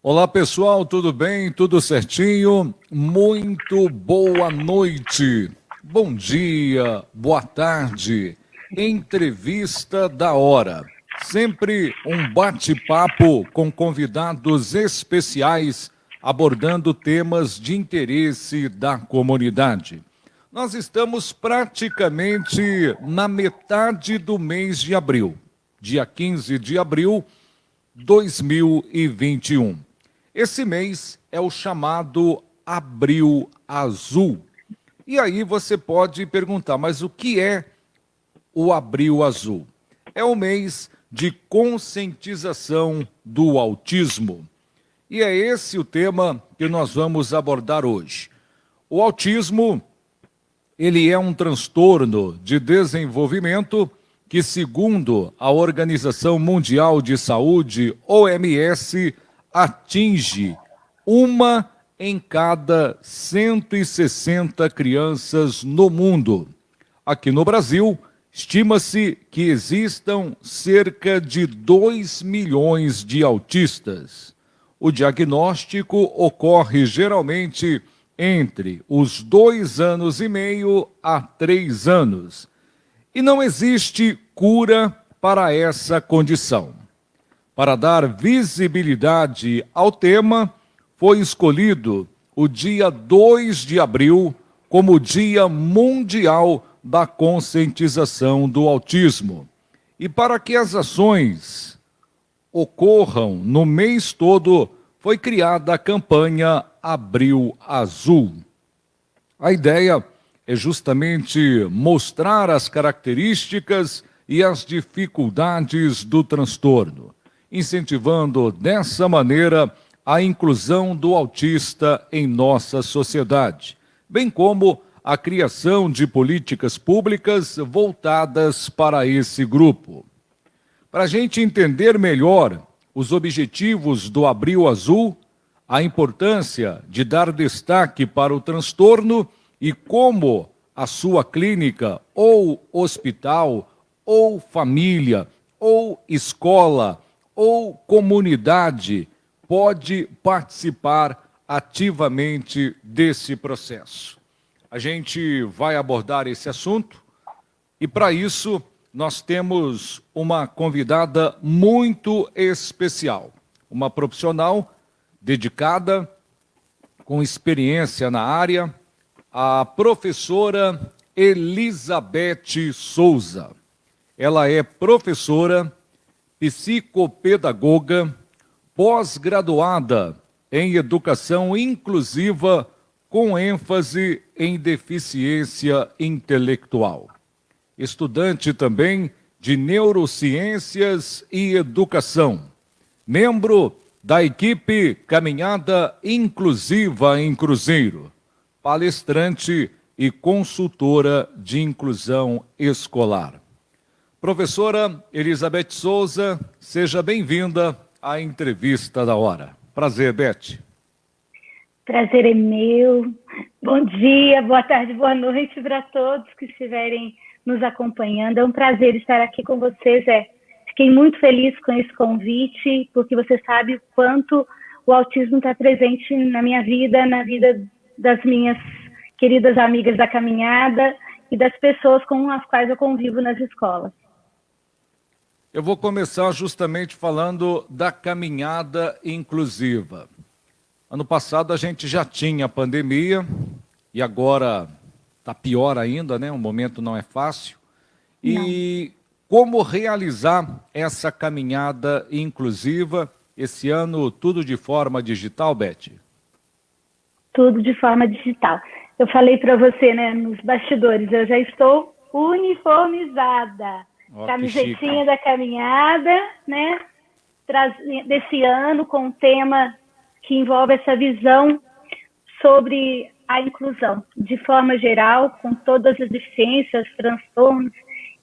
Olá pessoal, tudo bem? Tudo certinho? Muito boa noite, bom dia, boa tarde. Entrevista da hora. Sempre um bate-papo com convidados especiais abordando temas de interesse da comunidade. Nós estamos praticamente na metade do mês de abril, dia 15 de abril de 2021. Esse mês é o chamado Abril Azul. E aí você pode perguntar, mas o que é o Abril Azul? É o mês de conscientização do autismo. E é esse o tema que nós vamos abordar hoje. O autismo, ele é um transtorno de desenvolvimento que, segundo a Organização Mundial de Saúde, OMS, atinge uma em cada 160 crianças no mundo. Aqui no Brasil, estima-se que existam cerca de 2 milhões de autistas. O diagnóstico ocorre geralmente entre os 2 anos e meio a 3 anos. E não existe cura para essa condição. Para dar visibilidade ao tema, foi escolhido o dia 2 de abril como Dia Mundial da Conscientização do Autismo. E para que as ações ocorram no mês todo, foi criada a campanha Abril Azul. A ideia é justamente mostrar as características e as dificuldades do transtorno, incentivando dessa maneira a inclusão do autista em nossa sociedade, bem como a criação de políticas públicas voltadas para esse grupo. Para a gente entender melhor os objetivos do Abril Azul, a importância de dar destaque para o transtorno e como a sua clínica, ou hospital, ou família, ou escola, ou comunidade pode participar ativamente desse processo. A gente vai abordar esse assunto e, para isso, nós temos uma convidada muito especial, uma profissional dedicada, com experiência na área, a professora Elizabeth Souza. Ela é professora, psicopedagoga, pós-graduada em educação inclusiva com ênfase em deficiência intelectual. Estudante também de neurociências e educação. Membro da equipe Caminhada Inclusiva em Cruzeiro. Palestrante e consultora de inclusão escolar. Professora Elizabeth Souza, seja bem-vinda à entrevista da hora. Prazer, Beth. Prazer é meu. Bom dia, boa tarde, boa noite para todos que estiverem nos acompanhando. É um prazer estar aqui com vocês. Fiquei muito feliz com esse convite, porque você sabe o quanto o autismo está presente na minha vida, na vida das minhas queridas amigas da caminhada e das pessoas com as quais eu convivo nas escolas. Eu vou começar justamente falando da caminhada inclusiva. Ano passado a gente já tinha pandemia e agora está pior ainda, né? O momento não é fácil. E como realizar essa caminhada inclusiva esse ano, tudo de forma digital, Beth? Tudo de forma digital. Eu falei para você, né, nos bastidores, eu já estou uniformizada. Camisetinha da caminhada, né, desse ano, com um tema que envolve essa visão sobre a inclusão, de forma geral, com todas as deficiências, transtornos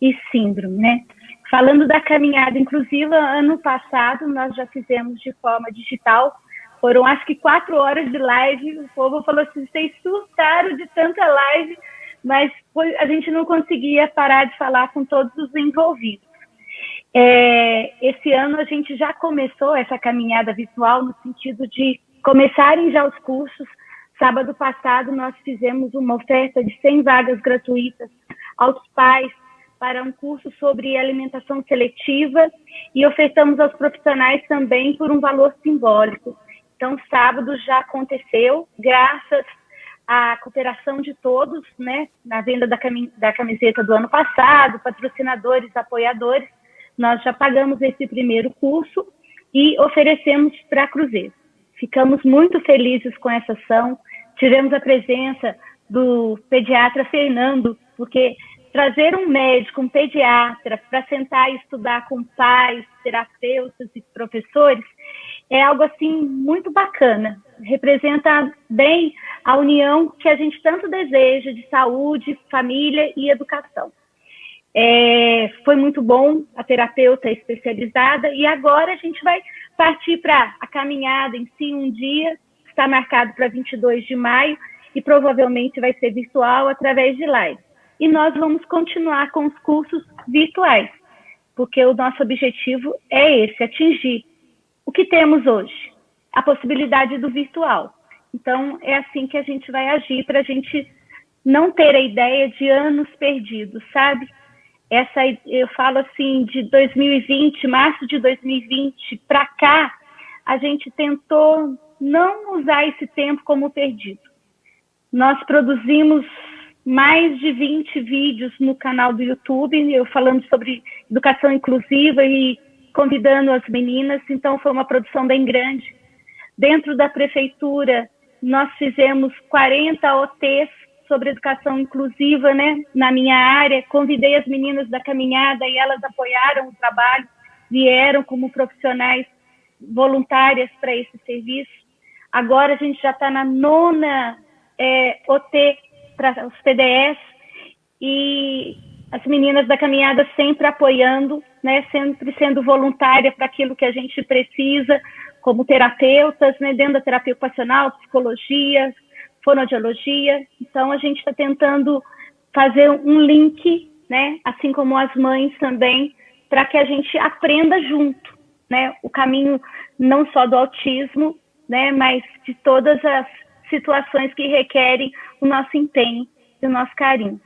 e síndrome, né? Falando da caminhada inclusiva, ano passado nós já fizemos de forma digital, foram acho que 4 horas de live, o povo falou assim, vocês surtaram de tanta live, mas a gente não conseguia parar de falar com todos os envolvidos. Esse ano a gente já começou essa caminhada virtual no sentido de começarem já os cursos. Sábado passado nós fizemos uma oferta de 100 vagas gratuitas aos pais para um curso sobre alimentação seletiva e ofertamos aos profissionais também por um valor simbólico. Então, sábado já aconteceu, graças à cooperação de todos, né, na venda da camiseta do ano passado, patrocinadores, apoiadores, nós já pagamos esse primeiro curso e oferecemos para Cruzeiro. Ficamos muito felizes com essa ação, tivemos a presença do pediatra Fernando, porque trazer um médico, um pediatra, para sentar e estudar com pais, terapeutas e professores, é algo assim muito bacana. Representa bem a união que a gente tanto deseja de saúde, família e educação. Foi muito bom a terapeuta especializada e agora a gente vai partir para a caminhada em si um dia, está marcado para 22 de maio e provavelmente vai ser virtual através de live. E nós vamos continuar com os cursos virtuais, porque o nosso objetivo é esse, atingir o que temos hoje, a possibilidade do virtual. Então, é assim que a gente vai agir para a gente não ter a ideia de anos perdidos, sabe? Eu falo assim, de 2020, março de 2020 para cá, a gente tentou não usar esse tempo como perdido. Nós produzimos mais de 20 vídeos no canal do YouTube, eu falando sobre educação inclusiva e convidando as meninas, então foi uma produção bem grande. Dentro da prefeitura, nós fizemos 40 OTs sobre educação inclusiva, né, na minha área, convidei as meninas da caminhada e elas apoiaram o trabalho, vieram como profissionais voluntárias para esse serviço. Agora a gente já está na 9ª OT para os PDS e as meninas da caminhada sempre apoiando, né, sempre sendo voluntária para aquilo que a gente precisa, como terapeutas, né, dentro da terapia ocupacional, psicologia, fonoaudiologia. Então, a gente está tentando fazer um link, né, assim como as mães também, para que a gente aprenda junto, né, o caminho não só do autismo, né, mas de todas as situações que requerem o nosso empenho e o nosso carinho.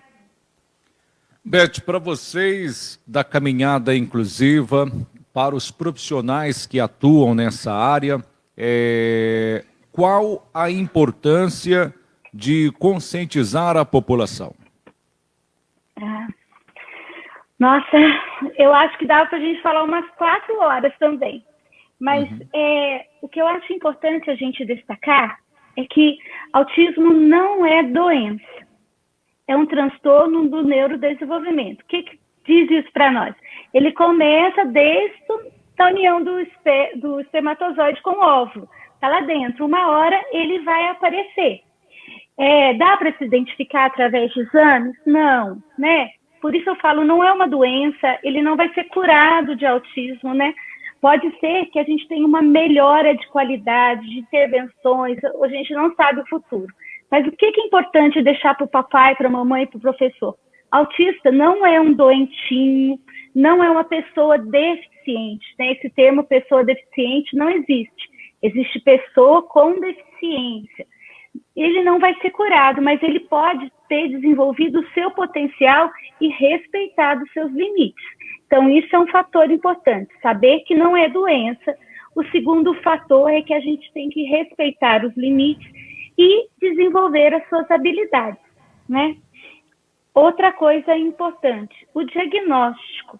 Beth, para vocês da caminhada inclusiva, para os profissionais que atuam nessa área, qual a importância de conscientizar a população? Nossa, eu acho que dá para a gente falar umas 4 horas também. Mas o que eu acho importante a gente destacar é que autismo não é doença, é um transtorno do neurodesenvolvimento. O que diz isso para nós? Ele começa desde a união do espermatozoide com o óvulo. Está lá dentro, uma hora ele vai aparecer. Dá para se identificar através de exames? Não, né? Por isso eu falo, não é uma doença, ele não vai ser curado de autismo, né? Pode ser que a gente tenha uma melhora de qualidade, de intervenções, a gente não sabe o futuro. Mas o que é importante deixar para o papai, para a mamãe e para o professor? Autista não é um doentinho, não é uma pessoa deficiente, né? Esse termo pessoa deficiente não existe. Existe pessoa com deficiência. Ele não vai ser curado, mas ele pode ter desenvolvido o seu potencial e respeitado os seus limites. Então, isso é um fator importante, saber que não é doença. O segundo fator é que a gente tem que respeitar os limites e desenvolver as suas habilidades, né? Outra coisa importante, o diagnóstico.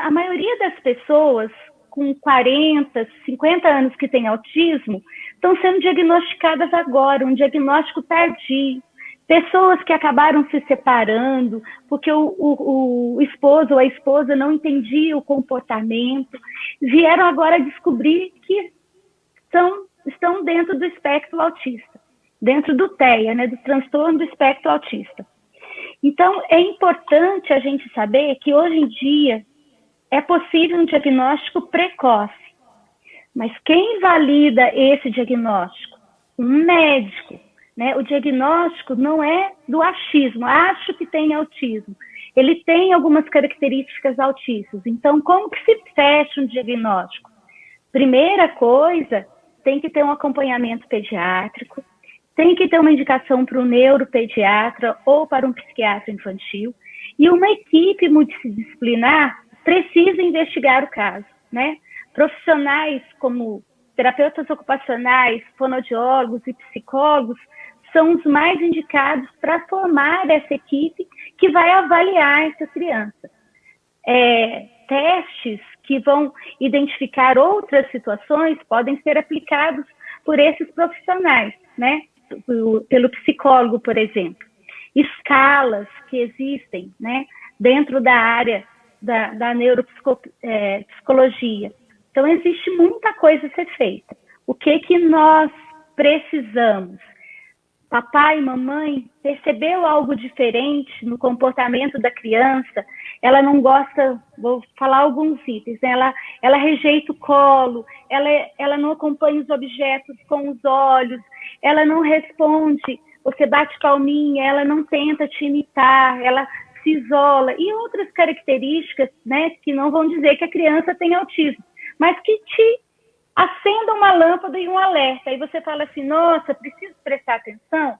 A maioria das pessoas com 40, 50 anos que têm autismo estão sendo diagnosticadas agora, um diagnóstico tardio. Pessoas que acabaram se separando porque o esposo ou a esposa não entendia o comportamento, vieram agora descobrir que estão dentro do espectro autista, dentro do TEA, né, do transtorno do espectro autista. Então, é importante a gente saber que hoje em dia é possível um diagnóstico precoce, mas quem valida esse diagnóstico? Um médico. Né? O diagnóstico não é do achismo, acho que tem autismo. ele tem algumas características autistas. Então, como que se fecha um diagnóstico? Primeira coisa, tem que ter um acompanhamento pediátrico, tem que ter uma indicação para o neuropediatra ou para um psiquiatra infantil, e uma equipe multidisciplinar precisa investigar o caso, né? Profissionais como terapeutas ocupacionais, fonoaudiólogos e psicólogos são os mais indicados para formar essa equipe que vai avaliar essa criança. Testes que vão identificar outras situações podem ser aplicados por esses profissionais, né? Pelo psicólogo, por exemplo. Escalas que existem, né? Dentro da área da neuropsicologia. Então, existe muita coisa a ser feita. O que nós precisamos? Papai e mamãe percebeu algo diferente no comportamento da criança, ela não gosta, vou falar alguns itens, né? Ela rejeita o colo, ela não acompanha os objetos com os olhos, ela não responde, você bate palminha, ela não tenta te imitar, ela se isola, e outras características, né, que não vão dizer que a criança tem autismo, mas que te acenda uma lâmpada e um alerta. Aí você fala assim, nossa, preciso prestar atenção?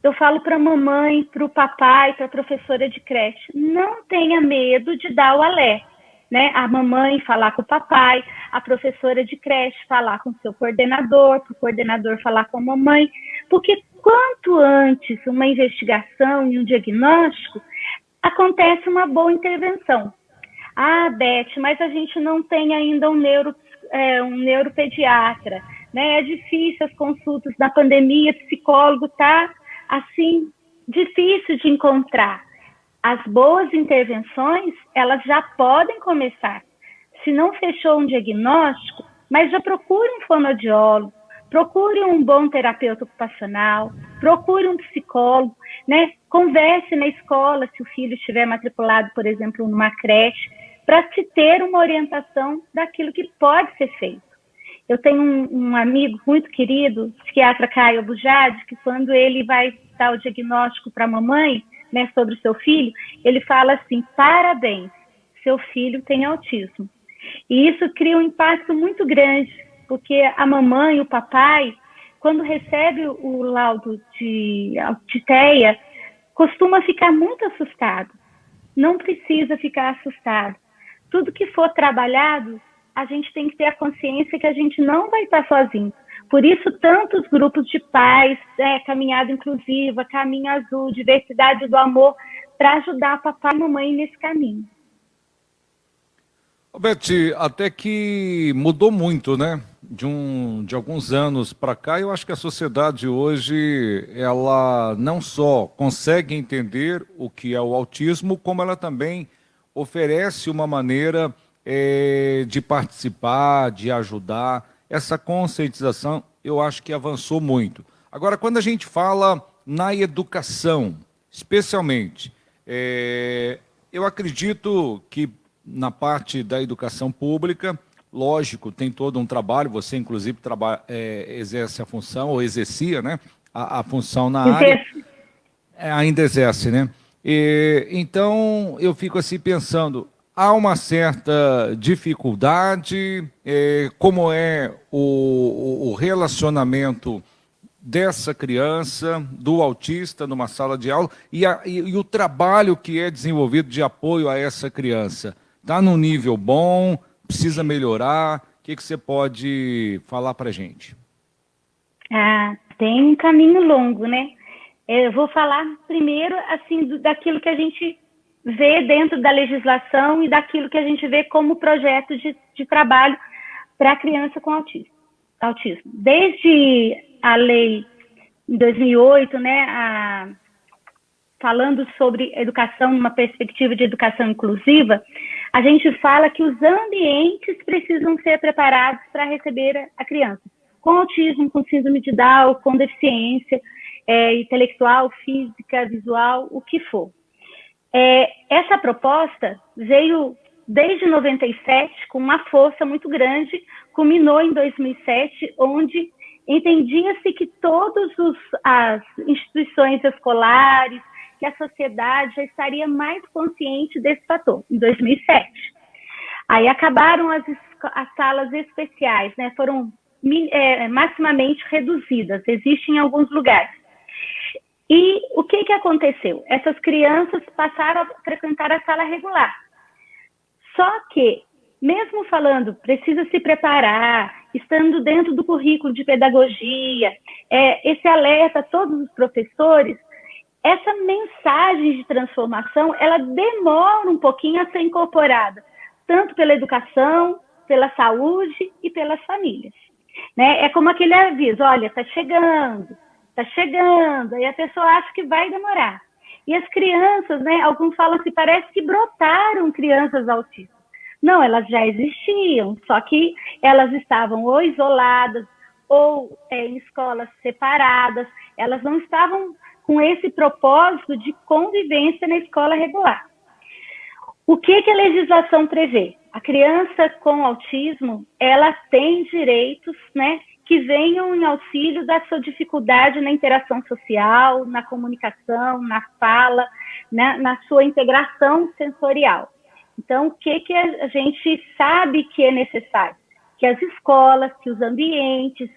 Eu falo para a mamãe, para o papai, para a professora de creche, não tenha medo de dar o alerta, né? A mamãe falar com o papai, a professora de creche falar com o seu coordenador, para o coordenador falar com a mamãe, porque quanto antes uma investigação e um diagnóstico, acontece uma boa intervenção. Ah, Beth, mas a gente não tem ainda um neuropediatra, né? É difícil as consultas na pandemia, psicólogo tá assim difícil de encontrar. As boas intervenções, elas já podem começar. Se não fechou um diagnóstico, mas já procure um fonoaudiólogo, procure um bom terapeuta ocupacional, procure um psicólogo, né? Converse na escola, se o filho estiver matriculado, por exemplo, numa creche, para se ter uma orientação daquilo que pode ser feito. Eu tenho um amigo muito querido, o psiquiatra Caio Abujade, que quando ele vai dar o diagnóstico para a mamãe, né, sobre o seu filho, ele fala assim, parabéns, seu filho tem autismo. E isso cria um impacto muito grande, porque a mamãe, o papai, quando recebe o laudo de TEA, costuma ficar muito assustado. Não precisa ficar assustado. Tudo que for trabalhado, a gente tem que ter a consciência que a gente não vai estar sozinho. Por isso, tantos grupos de pais, Caminhada Inclusiva, Caminho Azul, Diversidade do Amor, para ajudar papai e mamãe nesse caminho. Beth, até que mudou muito, né? De alguns anos para cá, eu acho que a sociedade hoje, ela não só consegue entender o que é o autismo, como ela também oferece uma maneira de participar, de ajudar. Essa conscientização, eu acho que avançou muito. Agora, quando a gente fala na educação, especialmente, eu acredito que na parte da educação pública, lógico, tem todo um trabalho, você inclusive exerce a função, ou exercia, né, a função na área. Ainda exerce, né? Então, eu fico assim pensando, há uma certa dificuldade, como é o relacionamento dessa criança, do autista, numa sala de aula, e o trabalho que é desenvolvido de apoio a essa criança. Está num nível bom, precisa melhorar? O que você pode falar para a gente? Tem um caminho longo, né? Eu vou falar primeiro assim, daquilo que a gente vê dentro da legislação e daquilo que a gente vê como projeto de trabalho para a criança com autismo. Desde a lei em 2008, né, falando sobre educação, numa perspectiva de educação inclusiva, a gente fala que os ambientes precisam ser preparados para receber a criança com autismo, com síndrome de Down, com deficiência intelectual, física, visual, o que for. Essa proposta veio desde 97 com uma força muito grande, culminou em 2007, onde entendia-se que todas as instituições escolares, que a sociedade já estaria mais consciente desse fator, em 2007. Aí acabaram as salas especiais, né? Foram maximamente reduzidas, existem em alguns lugares. E o que aconteceu? Essas crianças passaram a frequentar a sala regular. Só que, mesmo falando, precisa se preparar, estando dentro do currículo de pedagogia, esse alerta a todos os professores, essa mensagem de transformação, ela demora um pouquinho a ser incorporada, tanto pela educação, pela saúde e pelas famílias. Né? É como aquele aviso, olha, está chegando, aí a pessoa acha que vai demorar. E as crianças, né, alguns falam assim, parece que brotaram crianças autistas. Não, elas já existiam, só que elas estavam ou isoladas, ou em escolas separadas, elas não estavam com esse propósito de convivência na escola regular. O que a legislação prevê? A criança com autismo, ela tem direitos, né, que venham em auxílio da sua dificuldade na interação social, na comunicação, na fala, né, na sua integração sensorial. Então, o que a gente sabe que é necessário? Que as escolas, que os ambientes,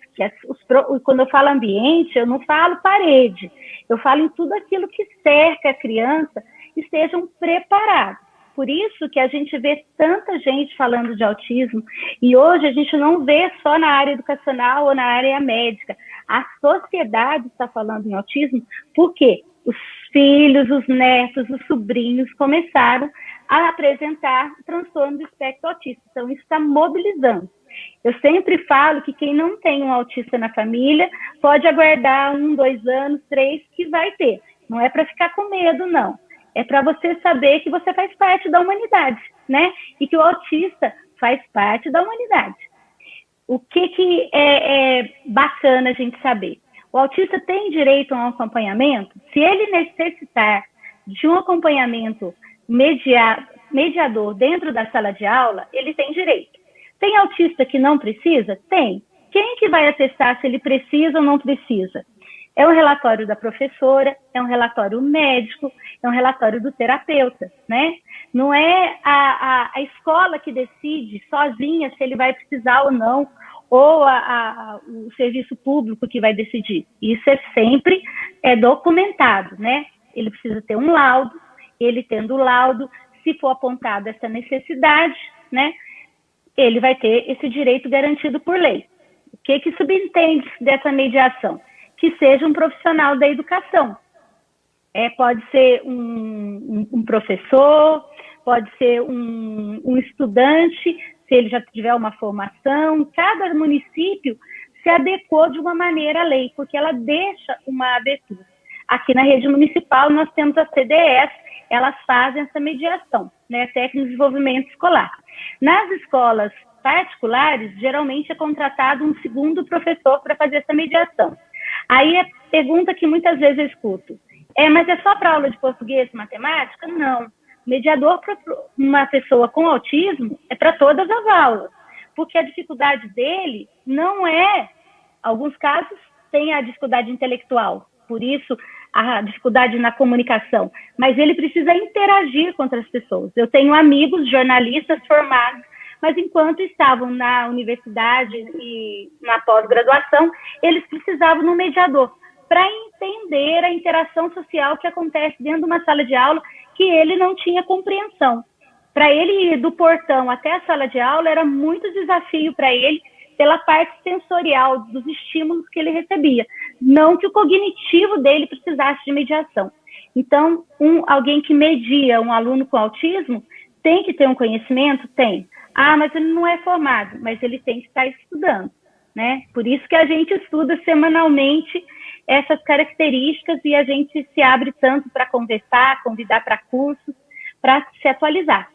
quando eu falo ambiente, eu não falo parede, eu falo em tudo aquilo que cerca a criança, estejam preparados. Por isso que a gente vê tanta gente falando de autismo, e hoje a gente não vê só na área educacional ou na área médica. A sociedade está falando em autismo porque os filhos, os netos, os sobrinhos começaram a apresentar transtorno do espectro autista. Então, isso está mobilizando. Eu sempre falo que quem não tem um autista na família pode aguardar 1, 2 anos, 3, que vai ter. Não é para ficar com medo, não. É para você saber que você faz parte da humanidade, né? E que o autista faz parte da humanidade. O que é bacana a gente saber? O autista tem direito a um acompanhamento? Se ele necessitar de um acompanhamento mediador dentro da sala de aula, ele tem direito. Tem autista que não precisa? Tem. Quem que vai atestar se ele precisa ou não precisa? É um relatório da professora, é um relatório médico, é um relatório do terapeuta, né? Não é a escola que decide sozinha se ele vai precisar ou não, ou o serviço público que vai decidir. Isso é sempre documentado, né? Ele precisa ter um laudo, ele tendo o laudo, se for apontada essa necessidade, né? Ele vai ter esse direito garantido por lei. O que subentende dessa mediação? Que seja um profissional da educação. Pode ser um professor, pode ser um estudante, se ele já tiver uma formação. Cada município se adequou de uma maneira à lei, porque ela deixa uma abertura. Aqui na rede municipal nós temos a CDS, elas fazem essa mediação, né, técnica de desenvolvimento escolar. Nas escolas particulares, geralmente é contratado um segundo professor para fazer essa mediação. Aí a pergunta que muitas vezes eu escuto, mas é só para aula de português e matemática? Não. Mediador para uma pessoa com autismo é para todas as aulas, porque a dificuldade dele não alguns casos tem a dificuldade intelectual, por isso a dificuldade na comunicação, mas ele precisa interagir com outras pessoas. Eu tenho amigos jornalistas formados, mas enquanto estavam na universidade e na pós-graduação, eles precisavam de um mediador para entender a interação social que acontece dentro de uma sala de aula que ele não tinha compreensão. Para ele ir do portão até a sala de aula era muito desafio para ele pela parte sensorial dos estímulos que ele recebia. Não que o cognitivo dele precisasse de mediação. Então, alguém que media um aluno com autismo tem que ter um conhecimento? Tem. Mas ele não é formado, mas ele tem que estar estudando, né? Por isso que a gente estuda semanalmente essas características e a gente se abre tanto para conversar, convidar para cursos, para se atualizar.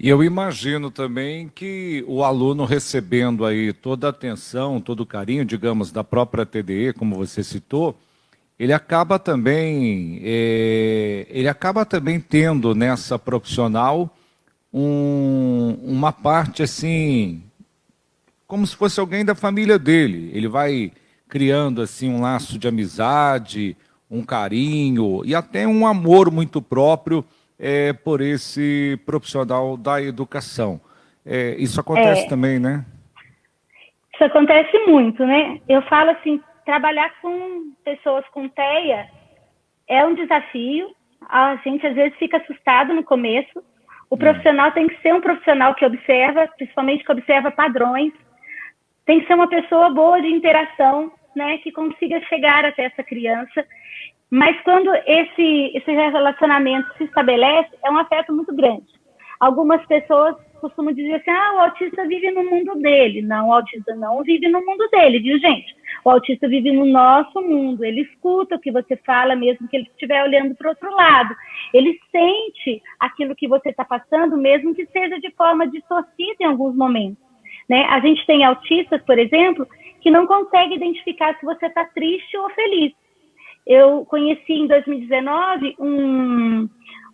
E eu imagino também que o aluno recebendo aí toda a atenção, todo o carinho, digamos, da própria TDE, como você citou, ele acaba também tendo nessa profissional uma parte assim, como se fosse alguém da família dele. Ele vai criando assim um laço de amizade, um carinho e até um amor muito próprio por esse profissional da educação. Isso acontece também, né? Isso acontece muito, né? Eu falo assim, trabalhar com pessoas com TEA é um desafio. A gente às vezes fica assustado no começo. O profissional tem que ser um profissional que observa, principalmente que observa padrões. Tem que ser uma pessoa boa de interação, né, que consiga chegar até essa criança. Mas quando esse relacionamento se estabelece, é um afeto muito grande. Algumas pessoas costumam dizer assim, o autista vive no mundo dele. Não, o autista não vive no mundo dele, viu, gente? O autista vive no nosso mundo. Ele escuta o que você fala, mesmo que ele estiver olhando para o outro lado. Ele sente aquilo que você está passando, mesmo que seja de forma distorcida em alguns momentos. Né? A gente tem autistas, por exemplo, que não consegue identificar se você está triste ou feliz. Eu conheci em 2019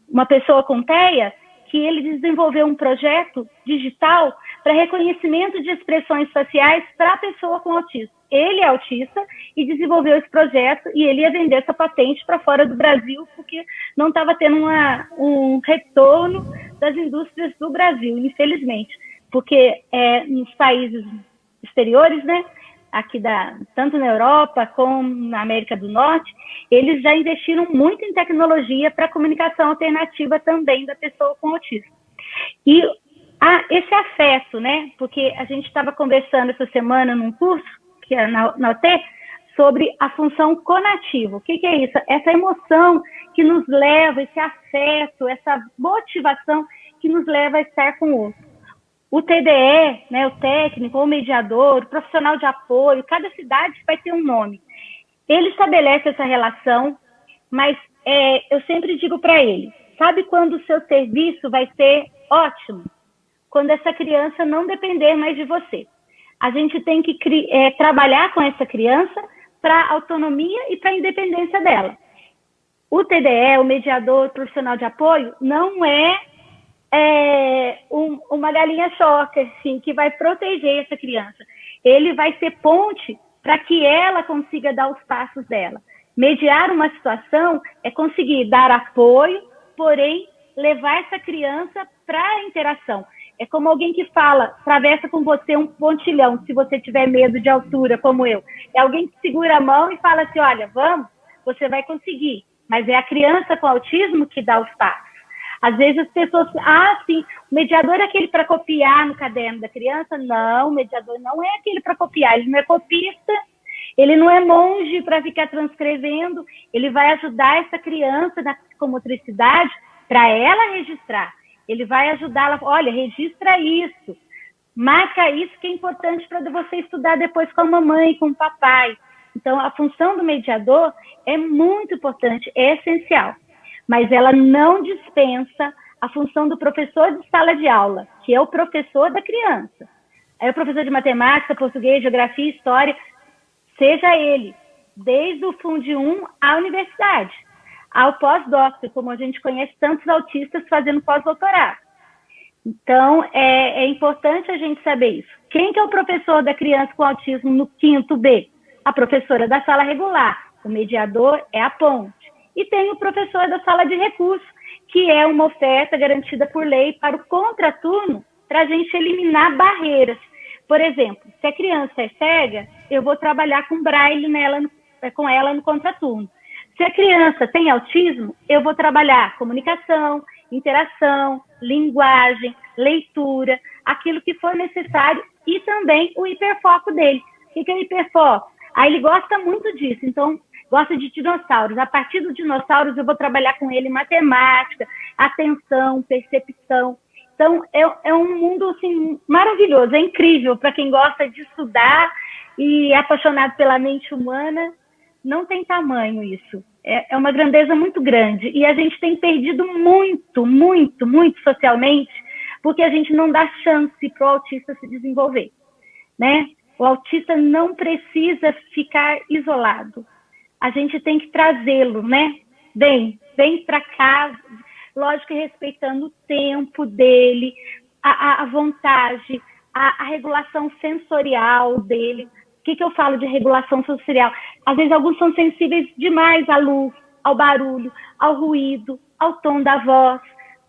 uma pessoa com TEA que ele desenvolveu um projeto digital para reconhecimento de expressões faciais para a pessoa com autismo. Ele é autista e desenvolveu esse projeto e ele ia vender essa patente para fora do Brasil porque não estava tendo um retorno das indústrias do Brasil, infelizmente. Porque nos países exteriores, né, aqui tanto na Europa como na América do Norte, eles já investiram muito em tecnologia para comunicação alternativa também da pessoa com autismo. E esse afeto, né, porque a gente estava conversando essa semana num curso, que é na UT, sobre a função conativa. O que é isso? Essa emoção que nos leva, esse afeto, essa motivação que nos leva a estar com o outro. O TDE, né, o técnico, o mediador, o profissional de apoio, cada cidade vai ter um nome. Ele estabelece essa relação, mas eu sempre digo para ele, sabe quando o seu serviço vai ser ótimo? Quando essa criança não depender mais de você. A gente tem que trabalhar com essa criança para a autonomia e para a independência dela. O TDE, o mediador, o profissional de apoio, não é uma galinha choca, assim, que vai proteger essa criança. Ele vai ser ponte para que ela consiga dar os passos dela. Mediar uma situação é conseguir dar apoio, porém, levar essa criança para a interação. É como alguém que atravessa com você um pontilhão, se você tiver medo de altura, como eu. É alguém que segura a mão e fala assim, olha, vamos, você vai conseguir. Mas é a criança com autismo que dá os passos. Às vezes as pessoas, sim, o mediador é aquele para copiar no caderno da criança. Não, o mediador não é aquele para copiar, ele não é copista, ele não é monge para ficar transcrevendo, ele vai ajudar essa criança na psicomotricidade para ela registrar. Ele vai ajudá-la, olha, registra isso, marca isso que é importante para você estudar depois com a mamãe, com o papai. Então, a função do mediador é muito importante, é essencial. Mas ela não dispensa a função do professor de sala de aula, que é o professor da criança. É o professor de matemática, português, geografia, história, seja ele, desde o Fundo 1 à universidade, ao pós-doc, como a gente conhece tantos autistas fazendo pós-doutorado. Então, é importante a gente saber isso. Quem que é o professor da criança com autismo no 5º B? A professora da sala regular. O mediador é a ponte. E tem o professor da sala de recursos, que é uma oferta garantida por lei para o contraturno, para a gente eliminar barreiras. Por exemplo, se a criança é cega, eu vou trabalhar com braille com ela no contraturno. Se a criança tem autismo, eu vou trabalhar comunicação, interação, linguagem, leitura, aquilo que for necessário e também o hiperfoco dele. O que é o hiperfoco? Ele gosta muito disso, então gosta de dinossauros. A partir dos dinossauros eu vou trabalhar com ele matemática, atenção, percepção. Então é um mundo assim, maravilhoso, é incrível para quem gosta de estudar e é apaixonado pela mente humana. Não tem tamanho isso. É uma grandeza muito grande. E a gente tem perdido muito, muito, muito socialmente, porque a gente não dá chance para o autista se desenvolver, né? O autista não precisa ficar isolado. A gente tem que trazê-lo, né? Vem para casa, lógico que respeitando o tempo dele, a vontade, a regulação sensorial dele. que eu falo de regulação sensorial? Às vezes alguns são sensíveis demais à luz, ao barulho, ao ruído, ao tom da voz.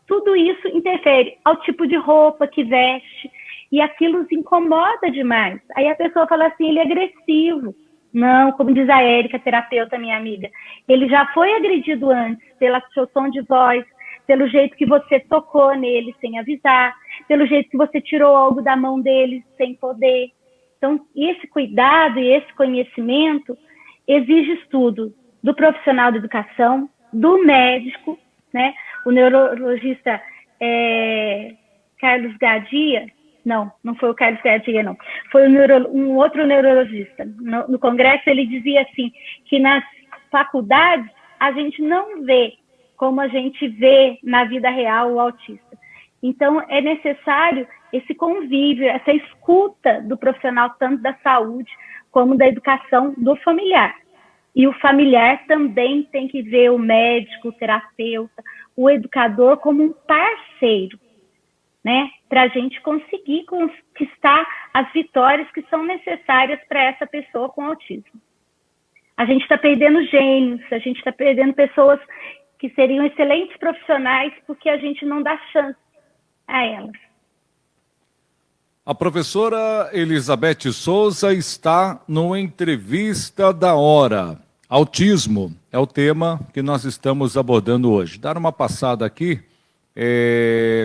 Tudo isso interfere ao tipo de roupa que veste, e aquilo os incomoda demais. Aí a pessoa fala assim, ele é agressivo. Não, como diz a Érica, terapeuta, minha amiga, ele já foi agredido antes, pelo seu tom de voz, pelo jeito que você tocou nele sem avisar, pelo jeito que você tirou algo da mão dele sem poder. Então, esse cuidado e esse conhecimento exige estudo do profissional da educação, do médico, né? O neurologista Carlos Gadia, não foi o Carlos Gadia, não. Foi um outro neurologista. No congresso ele dizia assim, que nas faculdades a gente não vê como a gente vê na vida real o autista. Então, é necessário esse convívio, essa escuta do profissional, tanto da saúde como da educação do familiar. E o familiar também tem que ver o médico, o terapeuta, o educador como um parceiro, né? Para a gente conseguir conquistar as vitórias que são necessárias para essa pessoa com autismo. A gente está perdendo gênios, a gente está perdendo pessoas que seriam excelentes profissionais porque a gente não dá chance a elas. A professora Elizabeth Souza está no Entrevista da Hora. Autismo é o tema que nós estamos abordando hoje. Dar uma passada aqui,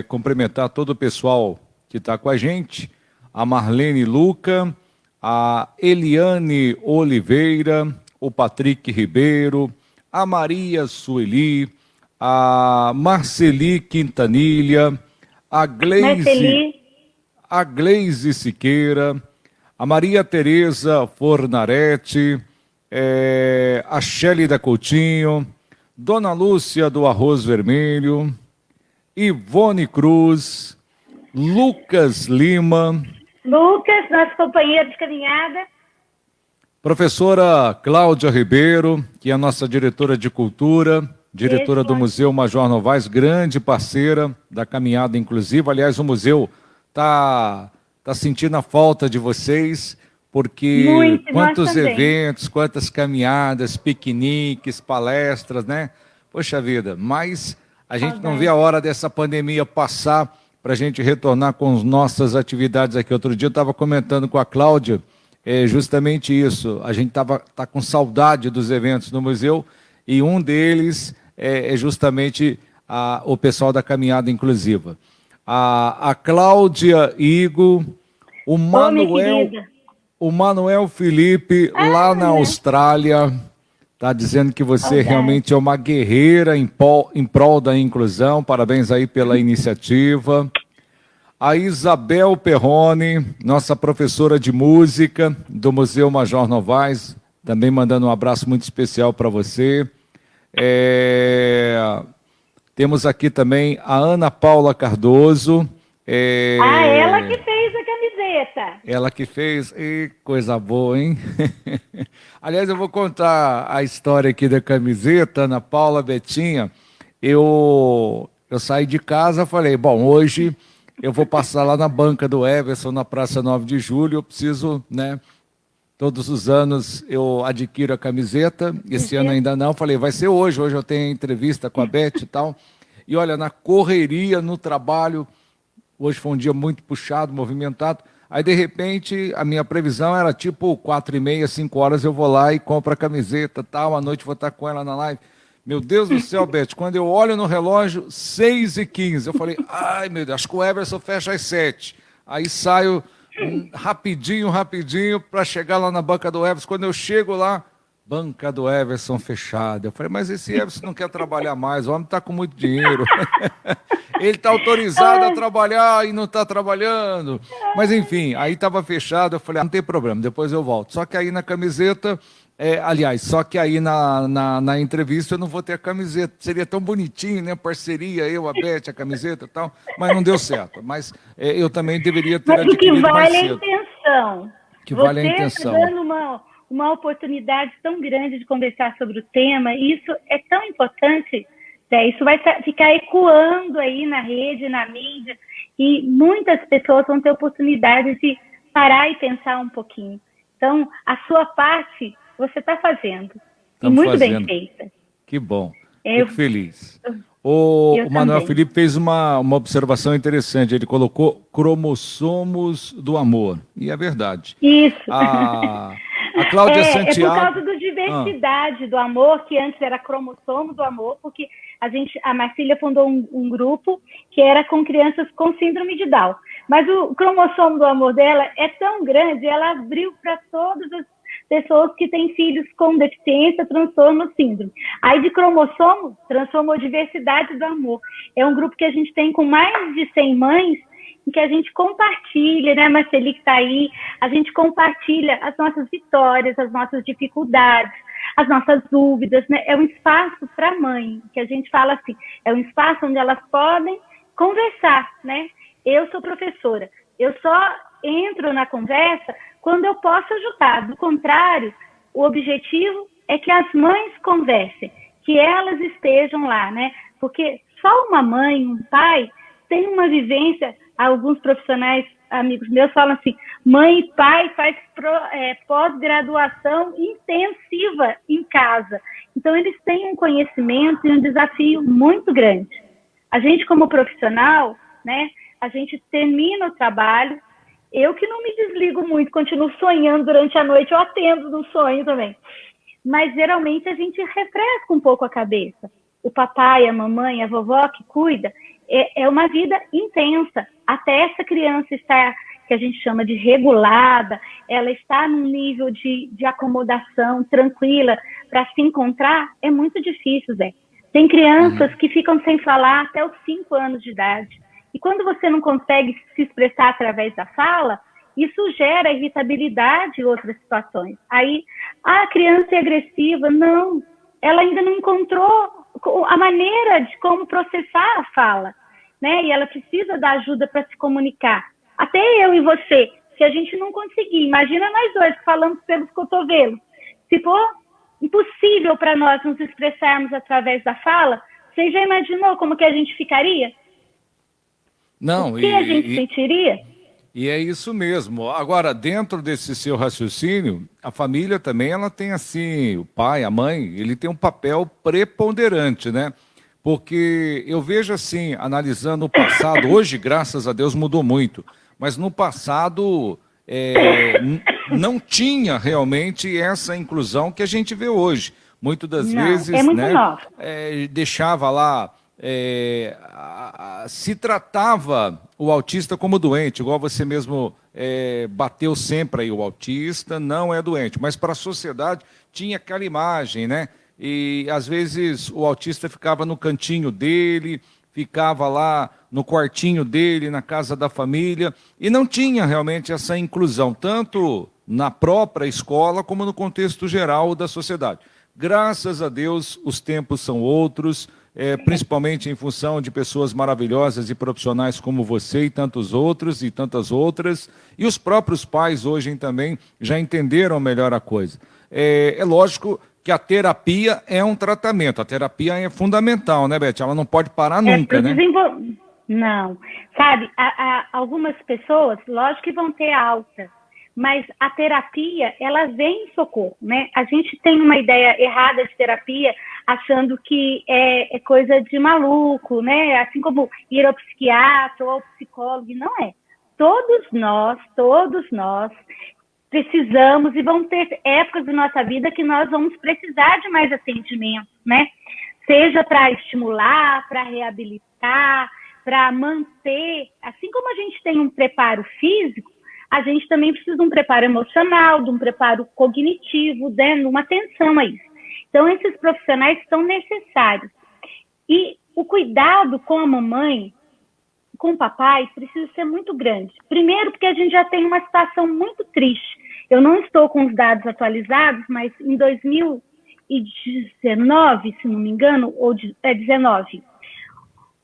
cumprimentar todo o pessoal que está com a gente, a Marlene Luca, a Eliane Oliveira, o Patrick Ribeiro, a Maria Sueli, a Marceli Quintanilha, a Gleise Siqueira, a Maria Tereza Fornarete, a Shélida Coutinho, Dona Lúcia do Arroz Vermelho, Ivone Cruz, Lucas Lima. Lucas, nosso companheiro de caminhada. Professora Cláudia Ribeiro, que é a nossa diretora de cultura, diretora do Museu Major Novaes, grande parceira da caminhada inclusiva. Aliás, o museu tá sentindo a falta de vocês, porque muito, quantos eventos, quantas caminhadas, piqueniques, palestras, né? Poxa vida, mas a gente não vê a hora dessa pandemia passar para a gente retornar com as nossas atividades aqui. Outro dia eu estava comentando com a Cláudia, justamente isso. A gente tá com saudade dos eventos no museu, e um deles é justamente o pessoal da caminhada inclusiva. A Cláudia Igo, o Manuel Felipe, lá na Austrália, está dizendo que você realmente é uma guerreira em prol da inclusão. Parabéns aí pela iniciativa. A Isabel Perrone, nossa professora de música do Museu Major Novaes, também mandando um abraço muito especial para você. Temos aqui também a Ana Paula Cardoso. Ela que fez a camiseta. Ela que fez, coisa boa, hein? Aliás, eu vou contar a história aqui da camiseta, Ana Paula, Betinha. Eu saí de casa, falei, bom, hoje eu vou passar lá na banca do Everson, na Praça 9 de Julho, eu preciso, né? Todos os anos eu adquiro a camiseta, esse ano ainda não, falei, vai ser hoje eu tenho entrevista com a Beth e tal. E olha, na correria, no trabalho, hoje foi um dia muito puxado, movimentado, aí de repente a minha previsão era tipo 4h30, 5 horas eu vou lá e compro a camiseta e tal, à noite vou estar com ela na live. Meu Deus do céu, Beth, quando eu olho no relógio, 6h15, eu falei, ai meu Deus, acho que o Everson fecha às 7. Aí saio rapidinho, para chegar lá na banca do Everson. Quando eu chego lá, banca do Everson fechada. Eu falei, mas esse Everson não quer trabalhar mais, o homem está com muito dinheiro. Ele está autorizado a trabalhar e não está trabalhando. Mas enfim, aí estava fechado, eu falei, não tem problema, depois eu volto. Só que aí na camiseta... só que aí na entrevista eu não vou ter a camiseta. Seria tão bonitinho, né? Parceria, eu, a Beth, a camiseta e tal, mas não deu certo. Mas eu também deveria ter adquirido mais cedo. Que vale a intenção. Você está dando uma oportunidade tão grande de conversar sobre o tema, e isso é tão importante, isso vai ficar ecoando aí na rede, na mídia, e muitas pessoas vão ter oportunidade de parar e pensar um pouquinho. Então, a sua parte você está fazendo. E Estamos muito fazendo. bem feita. Que bom. Eu, Fico feliz. eu O Manuel também. Felipe fez uma observação interessante. Ele colocou cromossomos do amor. E é verdade. Isso. A Cláudia É por Santiago. causa da diversidade do amor, que antes era cromossomo do amor, porque a Marcília fundou um grupo que era com crianças com síndrome de Down. Mas o cromossomo do amor dela é tão grande, ela abriu para todas as pessoas que têm filhos com deficiência, transtorno, síndrome. Aí de cromossomo, transformou diversidade do amor. É um grupo que a gente tem com mais de 100 mães, em que a gente compartilha, né, Marceli, que está aí, a gente compartilha as nossas vitórias, as nossas dificuldades, as nossas dúvidas, né? É um espaço para a mãe, que a gente fala assim, é um espaço onde elas podem conversar, né? Eu sou professora, eu só entro na conversa quando eu posso ajudar. Do contrário, o objetivo é que as mães conversem, que elas estejam lá, né? Porque só uma mãe, um pai, tem uma vivência. Alguns profissionais, amigos meus, falam assim, mãe e pai faz pós-graduação intensiva em casa. Então, eles têm um conhecimento e um desafio muito grande. A gente, como profissional, né, a gente termina o trabalho. Eu que não me desligo muito, continuo sonhando durante a noite, eu atendo no sonho também. Mas, geralmente, a gente refresca um pouco a cabeça. O papai, a mamãe, a vovó que cuida, é uma vida intensa. Até essa criança estar, que a gente chama de regulada, ela está num nível de acomodação tranquila para se encontrar, é muito difícil, Zé. Tem crianças que ficam sem falar até os 5 anos de idade. E quando você não consegue se expressar através da fala, isso gera irritabilidade em outras situações. Aí, a criança é agressiva, não, ela ainda não encontrou a maneira de como processar a fala, né? E ela precisa da ajuda para se comunicar. Até eu e você, se a gente não conseguir, imagina nós dois que falamos pelos cotovelos. Se for impossível para nós nos expressarmos através da fala, você já imaginou como que a gente ficaria? Não, o que a gente sentiria? E é isso mesmo. Agora, dentro desse seu raciocínio, a família também, ela tem assim, o pai, a mãe, ele tem um papel preponderante, né? Porque eu vejo assim, analisando o passado, hoje, graças a Deus, mudou muito, mas no passado não tinha realmente essa inclusão que a gente vê hoje. Muitas das vezes, é muito né, nova. deixava lá, se tratava o autista como doente, igual você mesmo bateu sempre aí, o autista não é doente, mas para a sociedade tinha aquela imagem, né? E às vezes o autista ficava no cantinho dele, ficava lá no quartinho dele, na casa da família, e não tinha realmente essa inclusão, tanto na própria escola como no contexto geral da sociedade. Graças a Deus, os tempos são outros, principalmente em função de pessoas maravilhosas e profissionais como você e tantos outros e tantas outras, e os próprios pais hoje também já entenderam melhor a coisa. É lógico que a terapia é um tratamento, a terapia é fundamental, né, Beth? Ela não pode parar nunca, né? Não, sabe, algumas pessoas, lógico que vão ter alta, mas a terapia, ela vem em socorro, né? A gente tem uma ideia errada de terapia, achando que é coisa de maluco, né? Assim como ir ao psiquiatra ou ao psicólogo, não é. Todos nós precisamos, e vão ter épocas da nossa vida que nós vamos precisar de mais atendimento, né? Seja para estimular, para reabilitar, para manter, assim como a gente tem um preparo físico, a gente também precisa de um preparo emocional, de um preparo cognitivo, né, uma atenção a isso. Então, esses profissionais são necessários. E o cuidado com a mamãe, com o papai, precisa ser muito grande. Primeiro, porque a gente já tem uma situação muito triste. Eu não estou com os dados atualizados, mas em 2019, se não me engano, ou 19,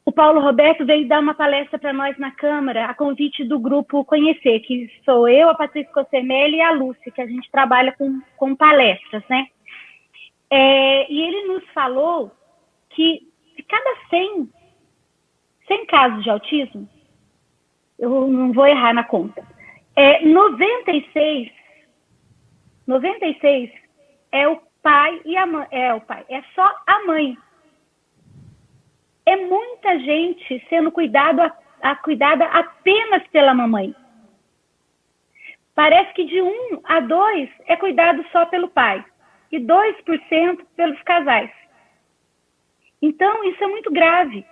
o Paulo Roberto veio dar uma palestra para nós na Câmara, a convite do grupo Conhecer, que sou eu, a Patrícia Cossermelli e a Lúcia, que a gente trabalha com palestras, né? E ele nos falou que de cada 100 casos de autismo, eu não vou errar na conta, 96 96 é o pai e a mãe. É só a mãe. É muita gente sendo cuidada apenas pela mamãe. Parece que de 1 a 2 é cuidado só pelo pai. E 2% pelos casais. Então, isso é muito grave.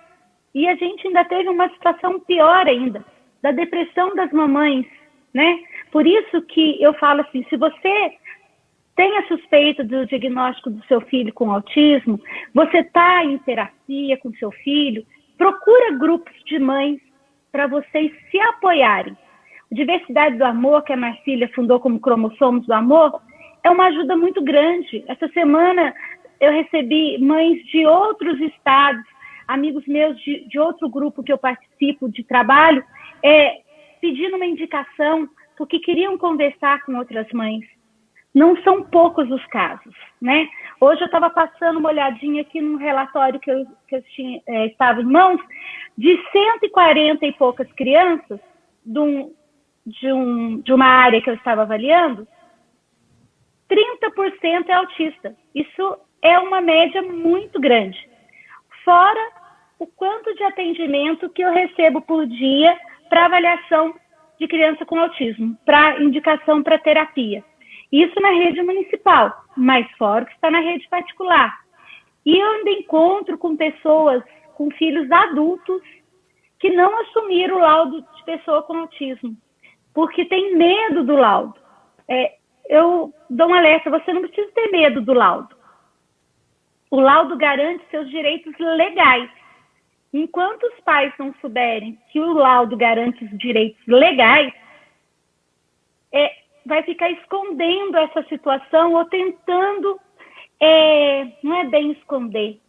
E a gente ainda teve uma situação pior ainda, da depressão das mamães, né? Por isso que eu falo assim, se você tem a suspeita do diagnóstico do seu filho com autismo, você está em terapia com seu filho, procura grupos de mães para vocês se apoiarem. O Diversidade do Amor, que a Marcília fundou como Cromossomos do Amor, é uma ajuda muito grande. Essa semana eu recebi mães de outros estados, amigos meus de outro grupo que eu participo de trabalho, pedindo uma indicação, porque queriam conversar com outras mães. Não são poucos os casos, né? Hoje eu estava passando uma olhadinha aqui num relatório que eu estava em mãos, de 140 e poucas crianças de uma área que eu estava avaliando, 30% é autista. Isso é uma média muito grande. Fora o quanto de atendimento que eu recebo por dia para avaliação de criança com autismo, para indicação para terapia. Isso na rede municipal, mas fora que está na rede particular. E eu ainda encontro com pessoas, com filhos adultos, que não assumiram o laudo de pessoa com autismo, porque tem medo do laudo. Eu dou um alerta, você não precisa ter medo do laudo. O laudo garante seus direitos legais. Enquanto os pais não souberem que o laudo garante os direitos legais, vai ficar escondendo essa situação ou tentando, não é bem esconder.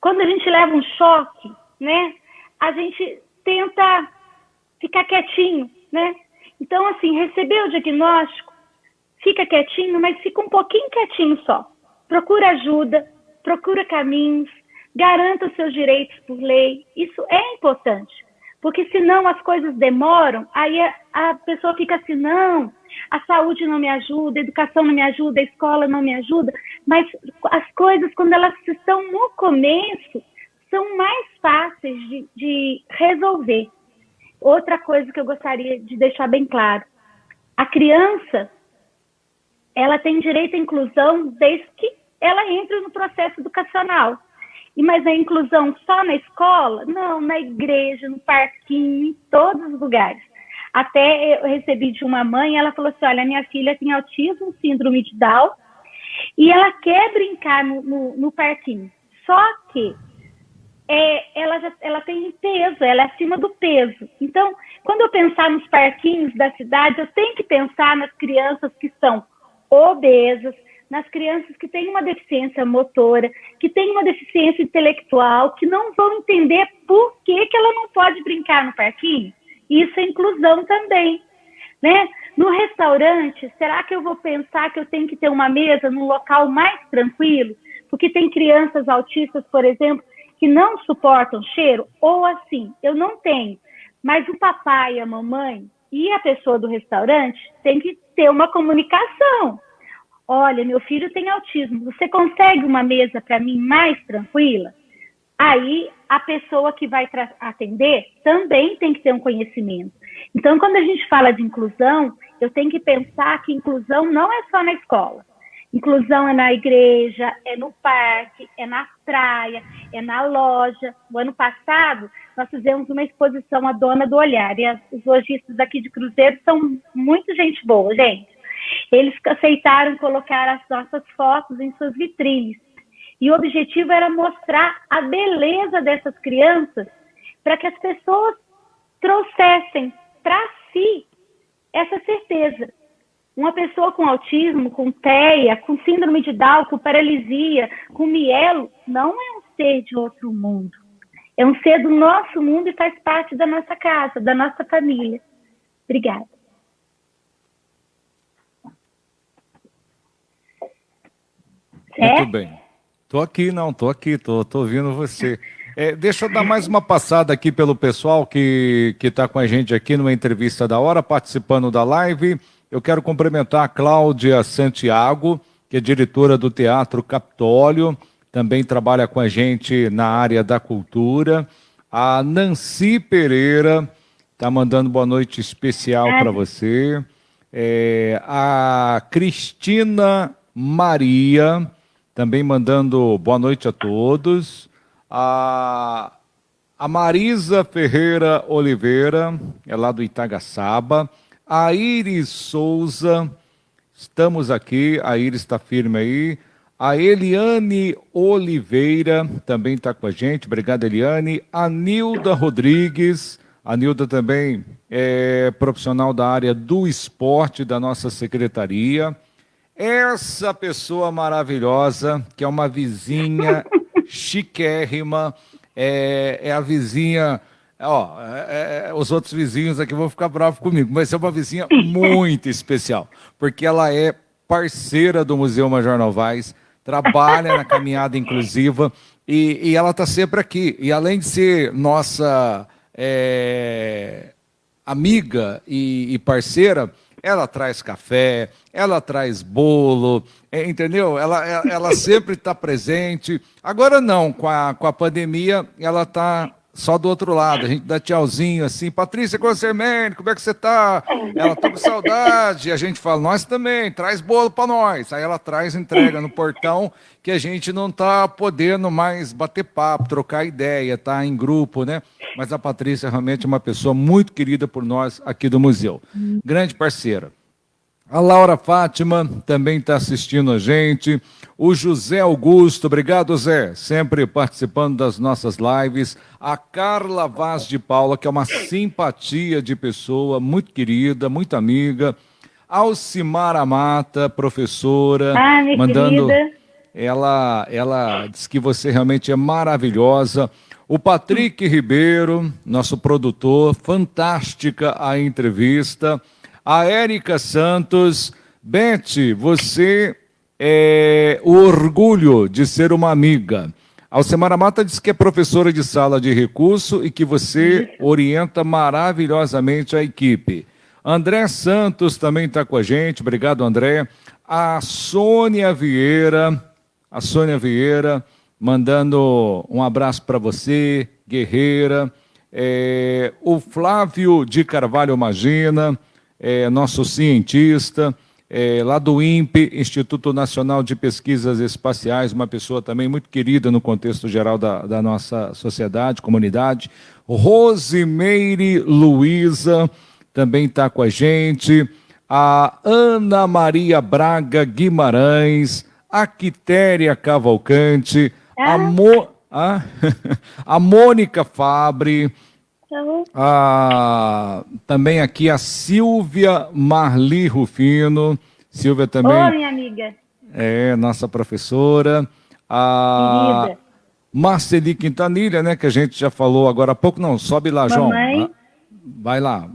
Quando a gente leva um choque, né, a gente tenta ficar quietinho, né? Então, assim, receber o diagnóstico, fica quietinho, mas fica um pouquinho quietinho só. Procura ajuda, procura caminhos, garanta os seus direitos por lei. Isso é importante, porque senão as coisas demoram, aí a pessoa fica assim, não, a saúde não me ajuda, a educação não me ajuda, a escola não me ajuda, mas as coisas, quando elas estão no começo, são mais fáceis de resolver. Outra coisa que eu gostaria de deixar bem claro, a criança, ela tem direito à inclusão desde que ela entra no processo educacional. Mas a inclusão só na escola? Não, na igreja, no parquinho, em todos os lugares. Até eu recebi de uma mãe, ela falou assim, olha, minha filha tem autismo, síndrome de Down, e ela quer brincar no parquinho. Só que ela tem peso, ela é acima do peso. Então, quando eu pensar nos parquinhos da cidade, eu tenho que pensar nas crianças que são obesas, nas crianças que têm uma deficiência motora, que têm uma deficiência intelectual, que não vão entender por que ela não pode brincar no parquinho. Isso é inclusão também, né? No restaurante, será que eu vou pensar que eu tenho que ter uma mesa num local mais tranquilo? Porque tem crianças autistas, por exemplo, que não suportam cheiro? Ou assim, eu não tenho, mas o papai, a mamãe e a pessoa do restaurante tem que ter uma comunicação. Olha, meu filho tem autismo, você consegue uma mesa para mim mais tranquila? Aí, a pessoa que vai atender também tem que ter um conhecimento. Então, quando a gente fala de inclusão, eu tenho que pensar que inclusão não é só na escola. Inclusão é na igreja, é no parque, é na praia, é na loja. No ano passado, nós fizemos uma exposição A Dona do Olhar, e os lojistas aqui de Cruzeiro são muito gente boa, gente. Eles aceitaram colocar as nossas fotos em suas vitrines. E o objetivo era mostrar a beleza dessas crianças para que as pessoas trouxessem para si essa certeza. Uma pessoa com autismo, com TEA, com síndrome de Down, com paralisia, com mielo, não é um ser de outro mundo. É um ser do nosso mundo e faz parte da nossa casa, da nossa família. Obrigada. Muito bem. Tô ouvindo você. Deixa eu dar mais uma passada aqui pelo pessoal que está com a gente aqui numa entrevista da hora, participando da live. Eu quero cumprimentar a Cláudia Santiago, que é diretora do Teatro Capitólio, também trabalha com a gente na área da cultura. A Nancy Pereira está mandando boa noite especial para você. A Cristina Maria também mandando boa noite a todos. A Marisa Ferreira Oliveira, é lá do Itagaçaba. A Iris Souza, estamos aqui, a Iris está firme aí. A Eliane Oliveira também está com a gente, obrigado Eliane. A Nilda Rodrigues, a Nilda também é profissional da área do esporte da nossa secretaria. Essa pessoa maravilhosa, que é uma vizinha chiquérrima, é a vizinha... os outros vizinhos aqui vão ficar bravos comigo, mas é uma vizinha muito especial, porque ela é parceira do Museu Major Novaes, trabalha na caminhada inclusiva e ela está sempre aqui. E além de ser nossa amiga e parceira, ela traz café, ela traz bolo, entendeu? Ela sempre está presente. Agora não, com a pandemia, ela está só do outro lado. A gente dá tchauzinho assim, Patrícia Consermene, como é que você está? Ela está com saudade. E a gente fala, nós também, traz bolo para nós. Aí ela traz, entrega no portão, que a gente não está podendo mais bater papo, trocar ideia, tá em grupo, né? Mas a Patrícia realmente é uma pessoa muito querida por nós aqui do museu. Grande parceira. A Laura Fátima também está assistindo a gente. O José Augusto, obrigado Zé, sempre participando das nossas lives. A Carla Vaz de Paula, que é uma simpatia de pessoa, muito querida, muito amiga. Alcimara Mata, professora, mandando... Querida. Ela diz que você realmente é maravilhosa. O Patrick Ribeiro, nosso produtor, fantástica a entrevista. A Érica Santos, Beth, você é o orgulho de ser uma amiga. Alcimara Mata diz que é professora de sala de recurso e que você orienta maravilhosamente a equipe. André Santos também está com a gente, obrigado André. A Sônia Vieira, mandando um abraço para você, guerreira. O Flávio de Carvalho Magina, nosso cientista, lá do INPE, Instituto Nacional de Pesquisas Espaciais, uma pessoa também muito querida no contexto geral da nossa sociedade, comunidade. Rosimeire Luiza também está com a gente. A Ana Maria Braga Guimarães, a Quitéria Cavalcante, a Mônica Fabre, também aqui a Silvia Marli Rufino. Silvia também. Ô, minha amiga. Nossa professora. A querida. Marceli Quintanilha, né, que a gente já falou agora há pouco. Não, sobe lá, Mamãe. João. Vai lá.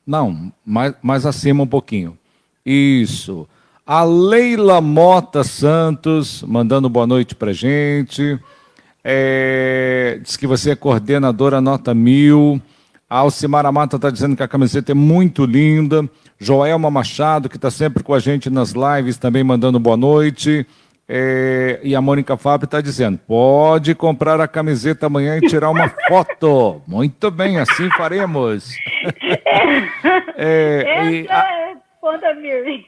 Não, mais acima um pouquinho. Isso. A Leila Mota Santos, mandando boa noite pra gente. Diz que você é coordenadora nota 1000. A Alcimara Mata está dizendo que a camiseta é muito linda. Joelma Machado, que está sempre com a gente nas lives, também mandando boa noite. E a Mônica Fábio está dizendo, pode comprar a camiseta amanhã e tirar uma foto. Muito bem, assim faremos. Ponta firme.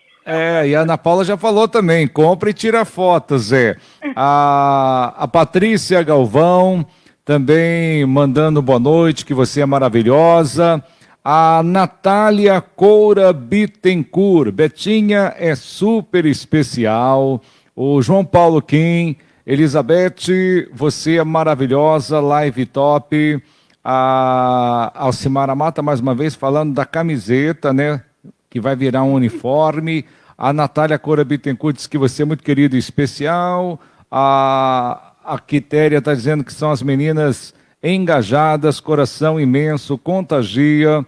E a Ana Paula já falou também, compra e tira fotos, Zé. A Patrícia Galvão também mandando boa noite, que você é maravilhosa. A Natália Coura Bittencourt, Betinha é super especial. O João Paulo Kim, Elizabeth, você é maravilhosa, live top. A Alcimara Mata, mais uma vez, falando da camiseta, né? Que vai virar um uniforme. A Natália Coura Bittencourt diz que você é muito querido e especial. A Quitéria está dizendo que são as meninas engajadas, coração imenso, contagia.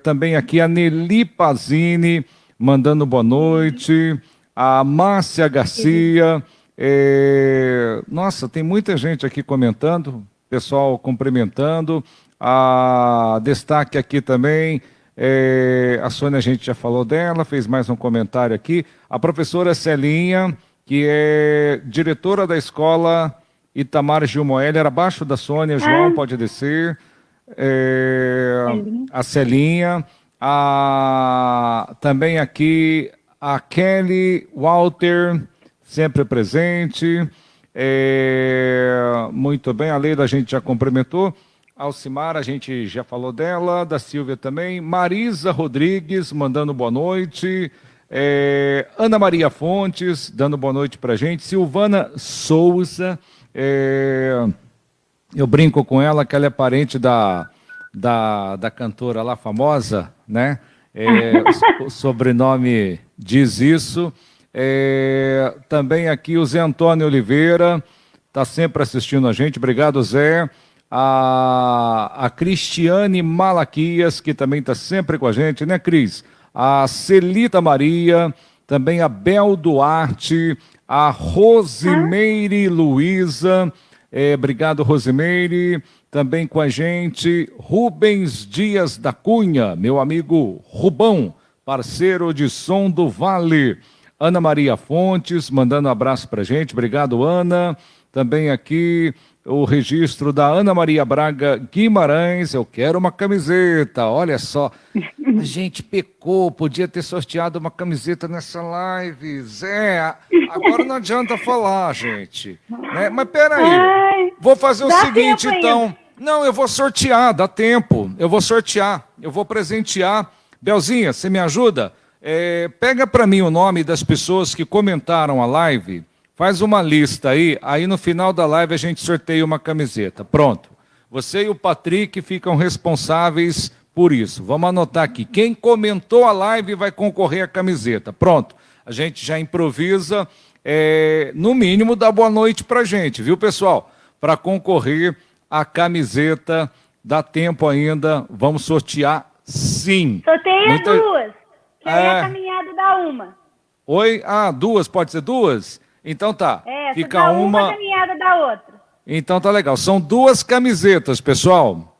Também aqui a Nelly Pazini, mandando boa noite. A Márcia Garcia. Nossa, tem muita gente aqui comentando, pessoal cumprimentando. Destaque aqui também. A Sônia, a gente já falou dela, fez mais um comentário aqui. A professora Celinha, que é diretora da escola Itamar Gilmoelli, era abaixo da Sônia. João, pode descer. A Celinha. Também aqui a Kelly Walter, sempre presente. Muito bem, a Leila a gente já cumprimentou. Alcimar, a gente já falou dela, da Silvia também. Marisa Rodrigues, mandando boa noite. Ana Maria Fontes, dando boa noite pra gente. Silvana Souza, eu brinco com ela que ela é parente da cantora lá famosa, né? O sobrenome diz isso. Também aqui o Zé Antônio Oliveira, está sempre assistindo a gente. Obrigado, Zé. A Cristiane Malaquias, que também está sempre com a gente, né, Cris? A Celita Maria, também a Bel Duarte, a Rosimeire Luiza, obrigado, Rosimeire, também com a gente, Rubens Dias da Cunha, meu amigo Rubão, parceiro de Som do Vale. Ana Maria Fontes, mandando um abraço para a gente, obrigado, Ana. Também aqui o registro da Ana Maria Braga Guimarães, eu quero uma camiseta, olha só, a gente pecou, podia ter sorteado uma camiseta nessa live, Zé, agora não adianta falar, gente, né? Mas peraí, vou fazer o seguinte então, não, eu vou sortear, dá tempo, eu vou sortear, eu vou presentear, Belzinha, você me ajuda? Pega para mim o nome das pessoas que comentaram a live. Faz uma lista aí no final da live a gente sorteia uma camiseta. Pronto. Você e o Patrick ficam responsáveis por isso. Vamos anotar aqui. Quem comentou a live vai concorrer à camiseta. Pronto. A gente já improvisa. No mínimo, dá boa noite pra gente, viu, pessoal? Para concorrer à camiseta, dá tempo ainda. Vamos sortear, sim. Sorteia duas. Que aí a caminhada dá uma. Oi? Duas. Pode ser duas? Então tá, fica uma caminhada da outra. Então tá legal, são duas camisetas, pessoal.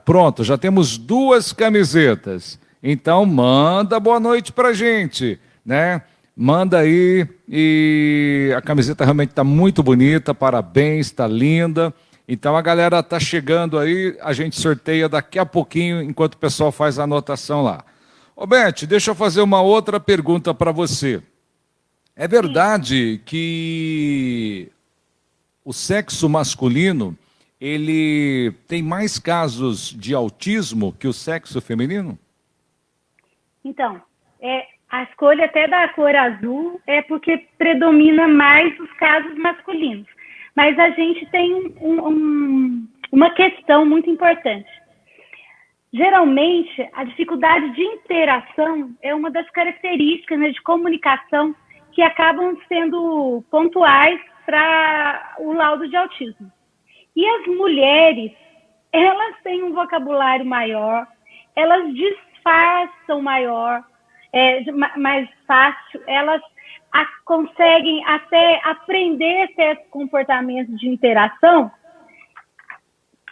Pronto, já temos duas camisetas. Então manda boa noite pra gente, né? Manda aí, e a camiseta realmente tá muito bonita, parabéns, tá linda. Então a galera tá chegando aí, a gente sorteia daqui a pouquinho, enquanto o pessoal faz a anotação lá. Ô Beth, deixa eu fazer uma outra pergunta para você. É verdade que o sexo masculino, ele tem mais casos de autismo que o sexo feminino? Então, a escolha até da cor azul é porque predomina mais os casos masculinos. Mas a gente tem uma questão muito importante. Geralmente, a dificuldade de interação é uma das características, né, de comunicação que acabam sendo pontuais para o laudo de autismo. E as mulheres, elas têm um vocabulário maior, elas disfarçam mais fácil, elas conseguem até aprender certos comportamentos de interação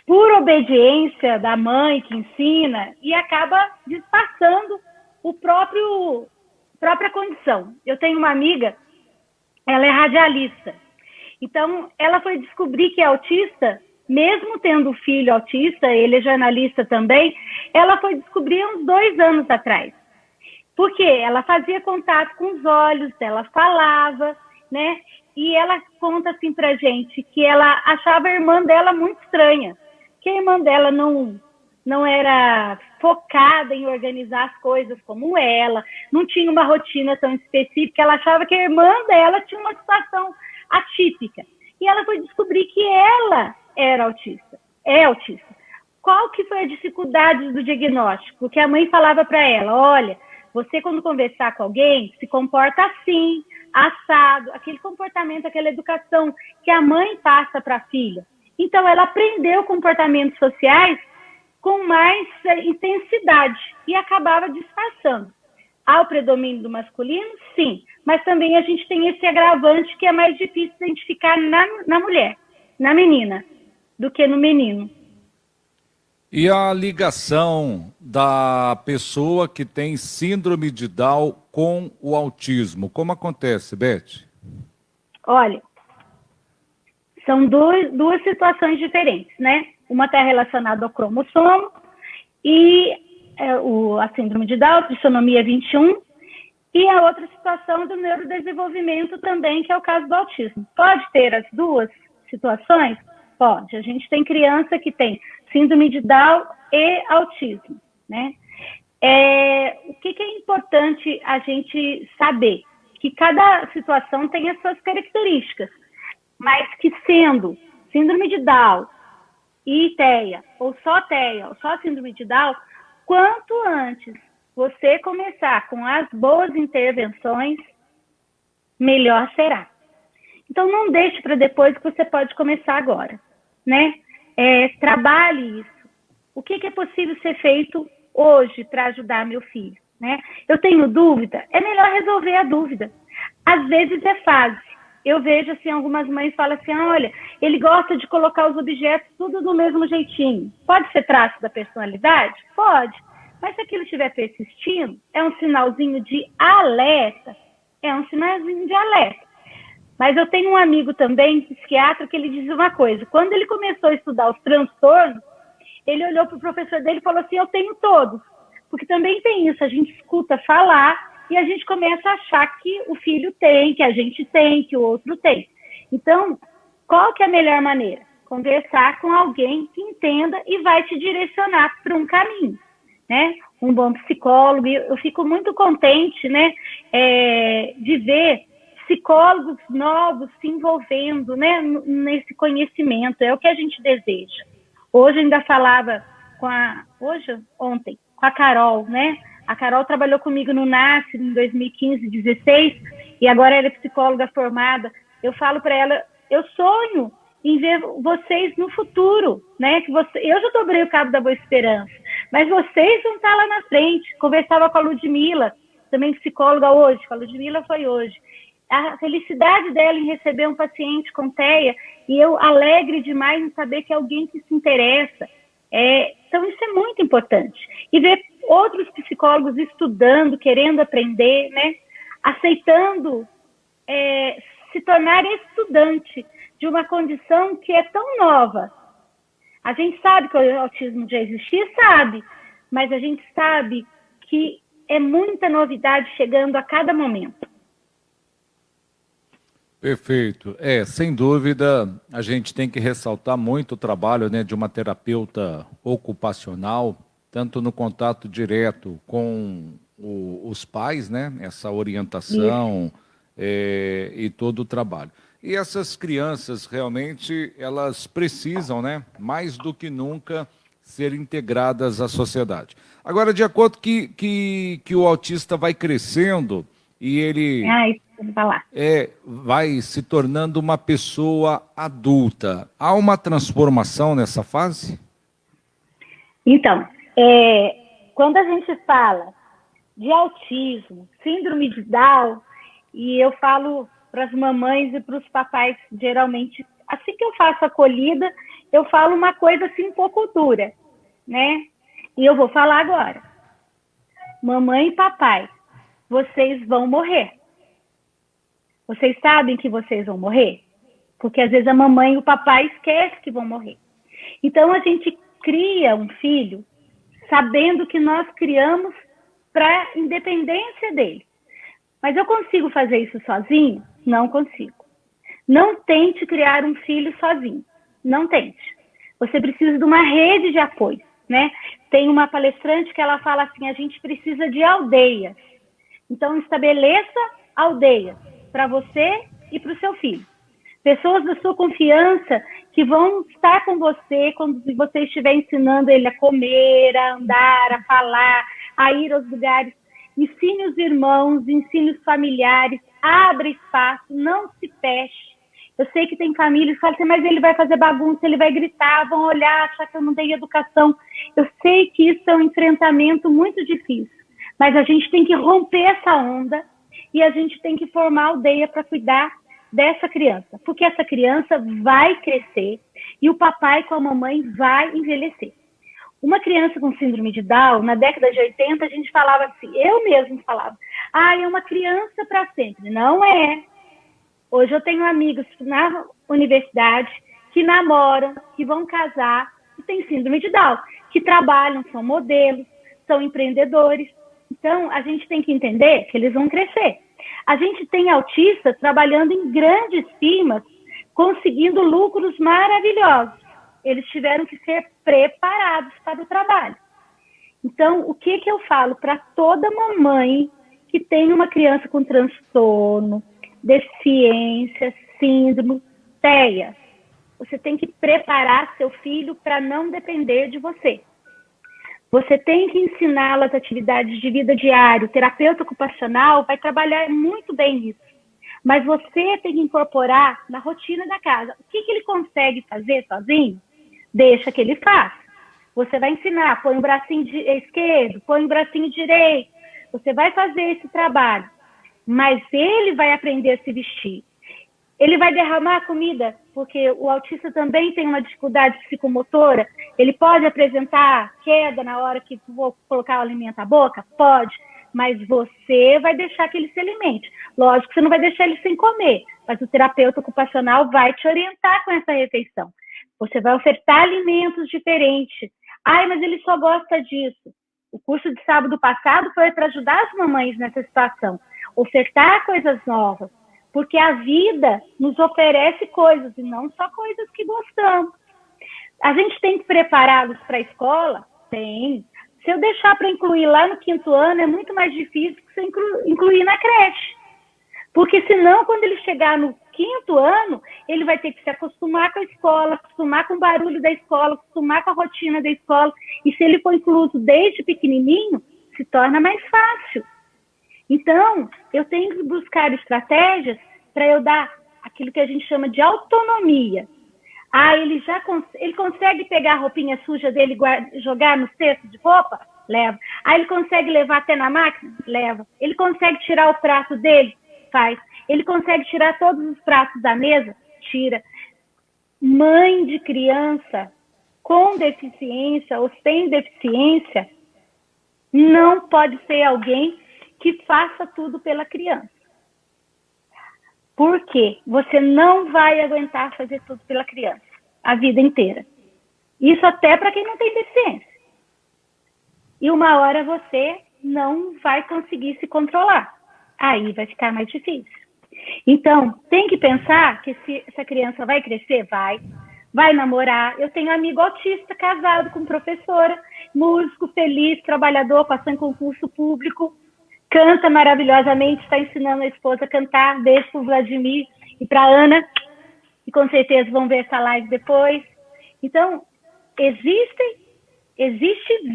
por obediência da mãe que ensina e acaba disfarçando o própria condição. Eu tenho uma amiga, ela é radialista. Então, ela foi descobrir que é autista, mesmo tendo filho autista, ele é jornalista também, ela foi descobrir uns 2 anos atrás. Porque ela fazia contato com os olhos, ela falava, né? E ela conta assim pra gente que ela achava a irmã dela muito estranha, que a irmã dela não era focada em organizar as coisas como ela, não tinha uma rotina tão específica, ela achava que a irmã dela tinha uma situação atípica. E ela foi descobrir que ela era autista, é autista. Qual que foi a dificuldade do diagnóstico? Porque a mãe falava para ela, olha, você quando conversar com alguém, se comporta assim, assado, aquele comportamento, aquela educação que a mãe passa para a filha. Então, ela aprendeu comportamentos sociais com mais intensidade e acabava disfarçando. Há o predomínio do masculino? Sim, mas também a gente tem esse agravante que é mais difícil identificar na mulher, na menina, do que no menino. E a ligação da pessoa que tem síndrome de Down com o autismo, como acontece, Beth? Olha, são duas situações diferentes, né? Uma está relacionada ao cromossomo e a síndrome de Down, trissomia 21, e a outra situação do neurodesenvolvimento também, que é o caso do autismo. Pode ter as duas situações? Pode. A gente tem criança que tem síndrome de Down e autismo, né? O que é importante a gente saber? Que cada situação tem as suas características, mas que sendo síndrome de Down e TEA, ou só síndrome de Down, quanto antes você começar com as boas intervenções, melhor será. Então, não deixe para depois, que você pode começar agora, né? Trabalhe isso. O que é possível ser feito hoje para ajudar meu filho, né? Eu tenho dúvida, é melhor resolver a dúvida. Às vezes é fase. Eu vejo, assim, algumas mães falam assim, olha, ele gosta de colocar os objetos tudo do mesmo jeitinho. Pode ser traço da personalidade? Pode. Mas se aquilo estiver persistindo, é um sinalzinho de alerta. Mas eu tenho um amigo também, psiquiatra, que ele diz uma coisa. Quando ele começou a estudar os transtornos, ele olhou para o professor dele e falou assim, eu tenho todos. Porque também tem isso, a gente escuta falar e a gente começa a achar que o filho tem, que a gente tem, que o outro tem. Então, qual que é a melhor maneira? Conversar com alguém que entenda e vai te direcionar para um caminho, né? Um bom psicólogo. Eu fico muito contente, né, de ver psicólogos novos se envolvendo, né, nesse conhecimento. É o que a gente deseja. Hoje ainda falava ontem, com a Carol, né? A Carol trabalhou comigo no NASC em 2015, 2016, e agora ela é psicóloga formada. Eu falo para ela, eu sonho em ver vocês no futuro, né? Eu já dobrei o cabo da Boa Esperança, mas vocês vão estar lá na frente. Conversava com a Ludmila, também psicóloga hoje, a Ludmila foi hoje. A felicidade dela em receber um paciente com TEA, e eu alegre demais em saber que é alguém que se interessa. Então, isso é muito importante. E ver outros psicólogos estudando, querendo aprender, né? Aceitando se tornar estudante de uma condição que é tão nova. A gente sabe que o autismo já existia, sabe, mas a gente sabe que é muita novidade chegando a cada momento. Perfeito. Sem dúvida, a gente tem que ressaltar muito o trabalho, né, de uma terapeuta ocupacional, tanto no contato direto com os pais, né, essa orientação e todo o trabalho. E essas crianças, realmente, elas precisam, né, mais do que nunca, ser integradas à sociedade. Agora, de acordo que o autista vai crescendo e ele vai se tornando uma pessoa adulta, há uma transformação nessa fase? Então, quando a gente fala de autismo, síndrome de Down, e eu falo para as mamães e para os papais, geralmente, assim que eu faço a acolhida, eu falo uma coisa assim um pouco dura, né? E eu vou falar agora. Mamãe e papai, vocês vão morrer. Vocês sabem que vocês vão morrer? Porque às vezes a mamãe e o papai esquecem que vão morrer. Então a gente cria um filho sabendo que nós criamos para a independência dele. Mas eu consigo fazer isso sozinho? Não consigo. Não tente criar um filho sozinho. Não tente. Você precisa de uma rede de apoio, né? Tem uma palestrante que ela fala assim, a gente precisa de aldeias. Então estabeleça aldeias para você e para o seu filho. Pessoas da sua confiança que vão estar com você quando você estiver ensinando ele a comer, a andar, a falar, a ir aos lugares. Ensine os irmãos, ensine os familiares, abra espaço, não se feche. Eu sei que tem famílias que falam assim, mas ele vai fazer bagunça, ele vai gritar, vão olhar, achar que eu não tenho educação. Eu sei que isso é um enfrentamento muito difícil, mas a gente tem que romper essa onda e a gente tem que formar aldeia para cuidar dessa criança, porque essa criança vai crescer e o papai com a mamãe vai envelhecer. Uma criança com síndrome de Down, na década de 80, a gente falava assim, eu mesmo falava, é uma criança para sempre. Não é. Hoje eu tenho amigos na universidade que namoram, que vão casar, que têm síndrome de Down, que trabalham, são modelos, são empreendedores. Então, a gente tem que entender que eles vão crescer. A gente tem autistas trabalhando em grandes firmas, conseguindo lucros maravilhosos. Eles tiveram que ser preparados para o trabalho. Então, o que eu falo para toda mamãe que tem uma criança com transtorno, deficiência, síndrome, TEA? Você tem que preparar seu filho para não depender de você. Você tem que ensiná-lo as atividades de vida diária. O terapeuta ocupacional vai trabalhar muito bem nisso. Mas você tem que incorporar na rotina da casa. O que ele consegue fazer sozinho? Deixa que ele faça. Você vai ensinar, põe o bracinho esquerdo, põe o bracinho direito. Você vai fazer esse trabalho. Mas ele vai aprender a se vestir. Ele vai derramar comida, porque o autista também tem uma dificuldade psicomotora. Ele pode apresentar queda na hora que vou colocar o alimento à boca? Pode. Mas você vai deixar que ele se alimente. Lógico que você não vai deixar ele sem comer, mas o terapeuta ocupacional vai te orientar com essa refeição. Você vai ofertar alimentos diferentes. Mas ele só gosta disso. O curso de sábado passado foi para ajudar as mamães nessa situação. Ofertar coisas novas. Porque a vida nos oferece coisas, e não só coisas que gostamos. A gente tem que prepará-los para a escola? Tem. Se eu deixar para incluir lá no 5º ano, é muito mais difícil que você incluir na creche. Porque senão, quando ele chegar no 5º ano, ele vai ter que se acostumar com a escola, acostumar com o barulho da escola, acostumar com a rotina da escola. E se ele for incluso desde pequenininho, se torna mais fácil. Então, eu tenho que buscar estratégias para eu dar aquilo que a gente chama de autonomia. Ele consegue pegar a roupinha suja dele e jogar no cesto de roupa? Leva. Ele consegue levar até na máquina? Leva. Ele consegue tirar o prato dele? Faz. Ele consegue tirar todos os pratos da mesa? Tira. Mãe de criança com deficiência ou sem deficiência não pode ser alguém que faça tudo pela criança. Por quê? Você não vai aguentar fazer tudo pela criança a vida inteira. Isso até para quem não tem deficiência. E uma hora você não vai conseguir se controlar. Aí vai ficar mais difícil. Então, tem que pensar que se essa criança vai crescer, vai namorar. Eu tenho um amigo autista, casado com professora, músico, feliz, trabalhador, passou em concurso público, canta maravilhosamente, está ensinando a esposa a cantar. Beijo para o Vladimir e para a Ana, que com certeza vão ver essa live depois. Então, existe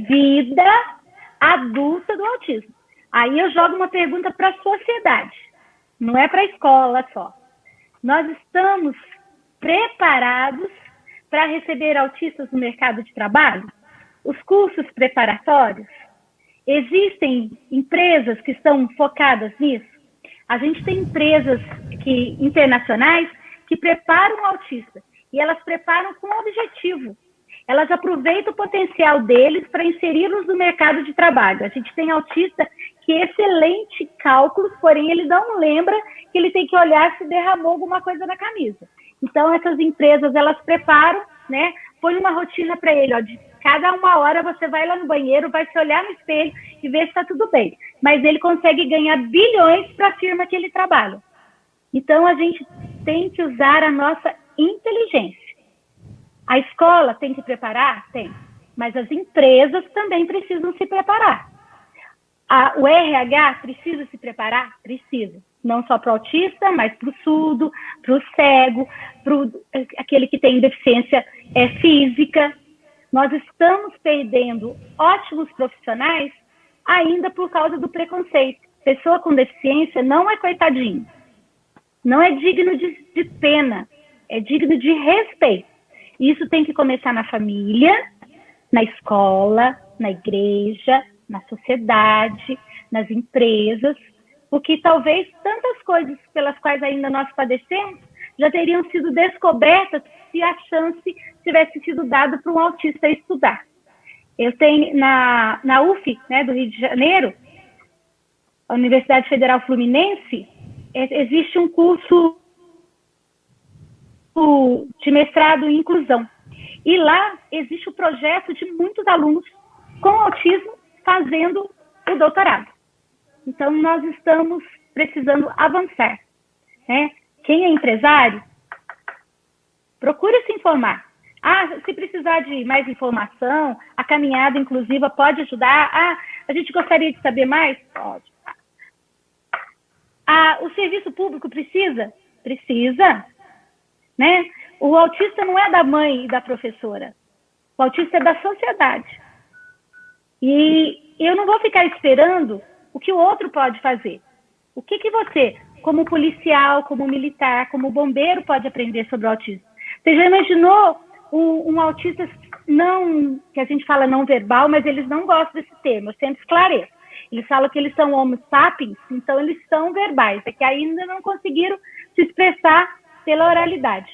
vida adulta do autismo. Aí eu jogo uma pergunta para a sociedade, não é para a escola só. Nós estamos preparados para receber autistas no mercado de trabalho? Os cursos preparatórios? Existem empresas que estão focadas nisso? A gente tem empresas internacionais que preparam o autista, e elas preparam com um objetivo. Elas aproveitam o potencial deles para inseri-los no mercado de trabalho. A gente tem autista que é excelente cálculos, porém ele não lembra que ele tem que olhar se derramou alguma coisa na camisa. Então, essas empresas, elas preparam, né? Põe uma rotina para ele, de cada 1 hora você vai lá no banheiro, vai se olhar no espelho e ver se está tudo bem. Mas ele consegue ganhar bilhões para a firma que ele trabalha. Então, a gente tem que usar a nossa inteligência. A escola tem que preparar? Tem. Mas as empresas também precisam se preparar. O RH precisa se preparar? Precisa. Não só para o autista, mas para o surdo, para o cego, para aquele que tem deficiência física. Nós estamos perdendo ótimos profissionais ainda por causa do preconceito. Pessoa com deficiência não é coitadinho. Não é digno de pena. É digno de respeito. Isso tem que começar na família, na escola, na igreja, na sociedade, nas empresas, porque talvez tantas coisas pelas quais ainda nós padecemos já teriam sido descobertas se a chance tivesse sido dada para um autista estudar. Eu tenho na UF, né, do Rio de Janeiro, a Universidade Federal Fluminense, existe um curso de mestrado em inclusão. E lá existe o projeto de muitos alunos com autismo fazendo o doutorado. Então, nós estamos precisando avançar, né? Quem é empresário, procure se informar. Se precisar de mais informação, a caminhada inclusiva pode ajudar. A gente gostaria de saber mais? Pode. O serviço público precisa? Precisa. Né? O autista não é da mãe e da professora. O autista é da sociedade. E eu não vou ficar esperando o que o outro pode fazer. O que você, como policial, como militar, como bombeiro, pode aprender sobre o autismo? Você já imaginou um autista não, que a gente fala não verbal, mas eles não gostam desse termo, eu sempre esclareço. Eles falam que eles são homo sapiens, então eles são verbais, é que ainda não conseguiram se expressar pela oralidade.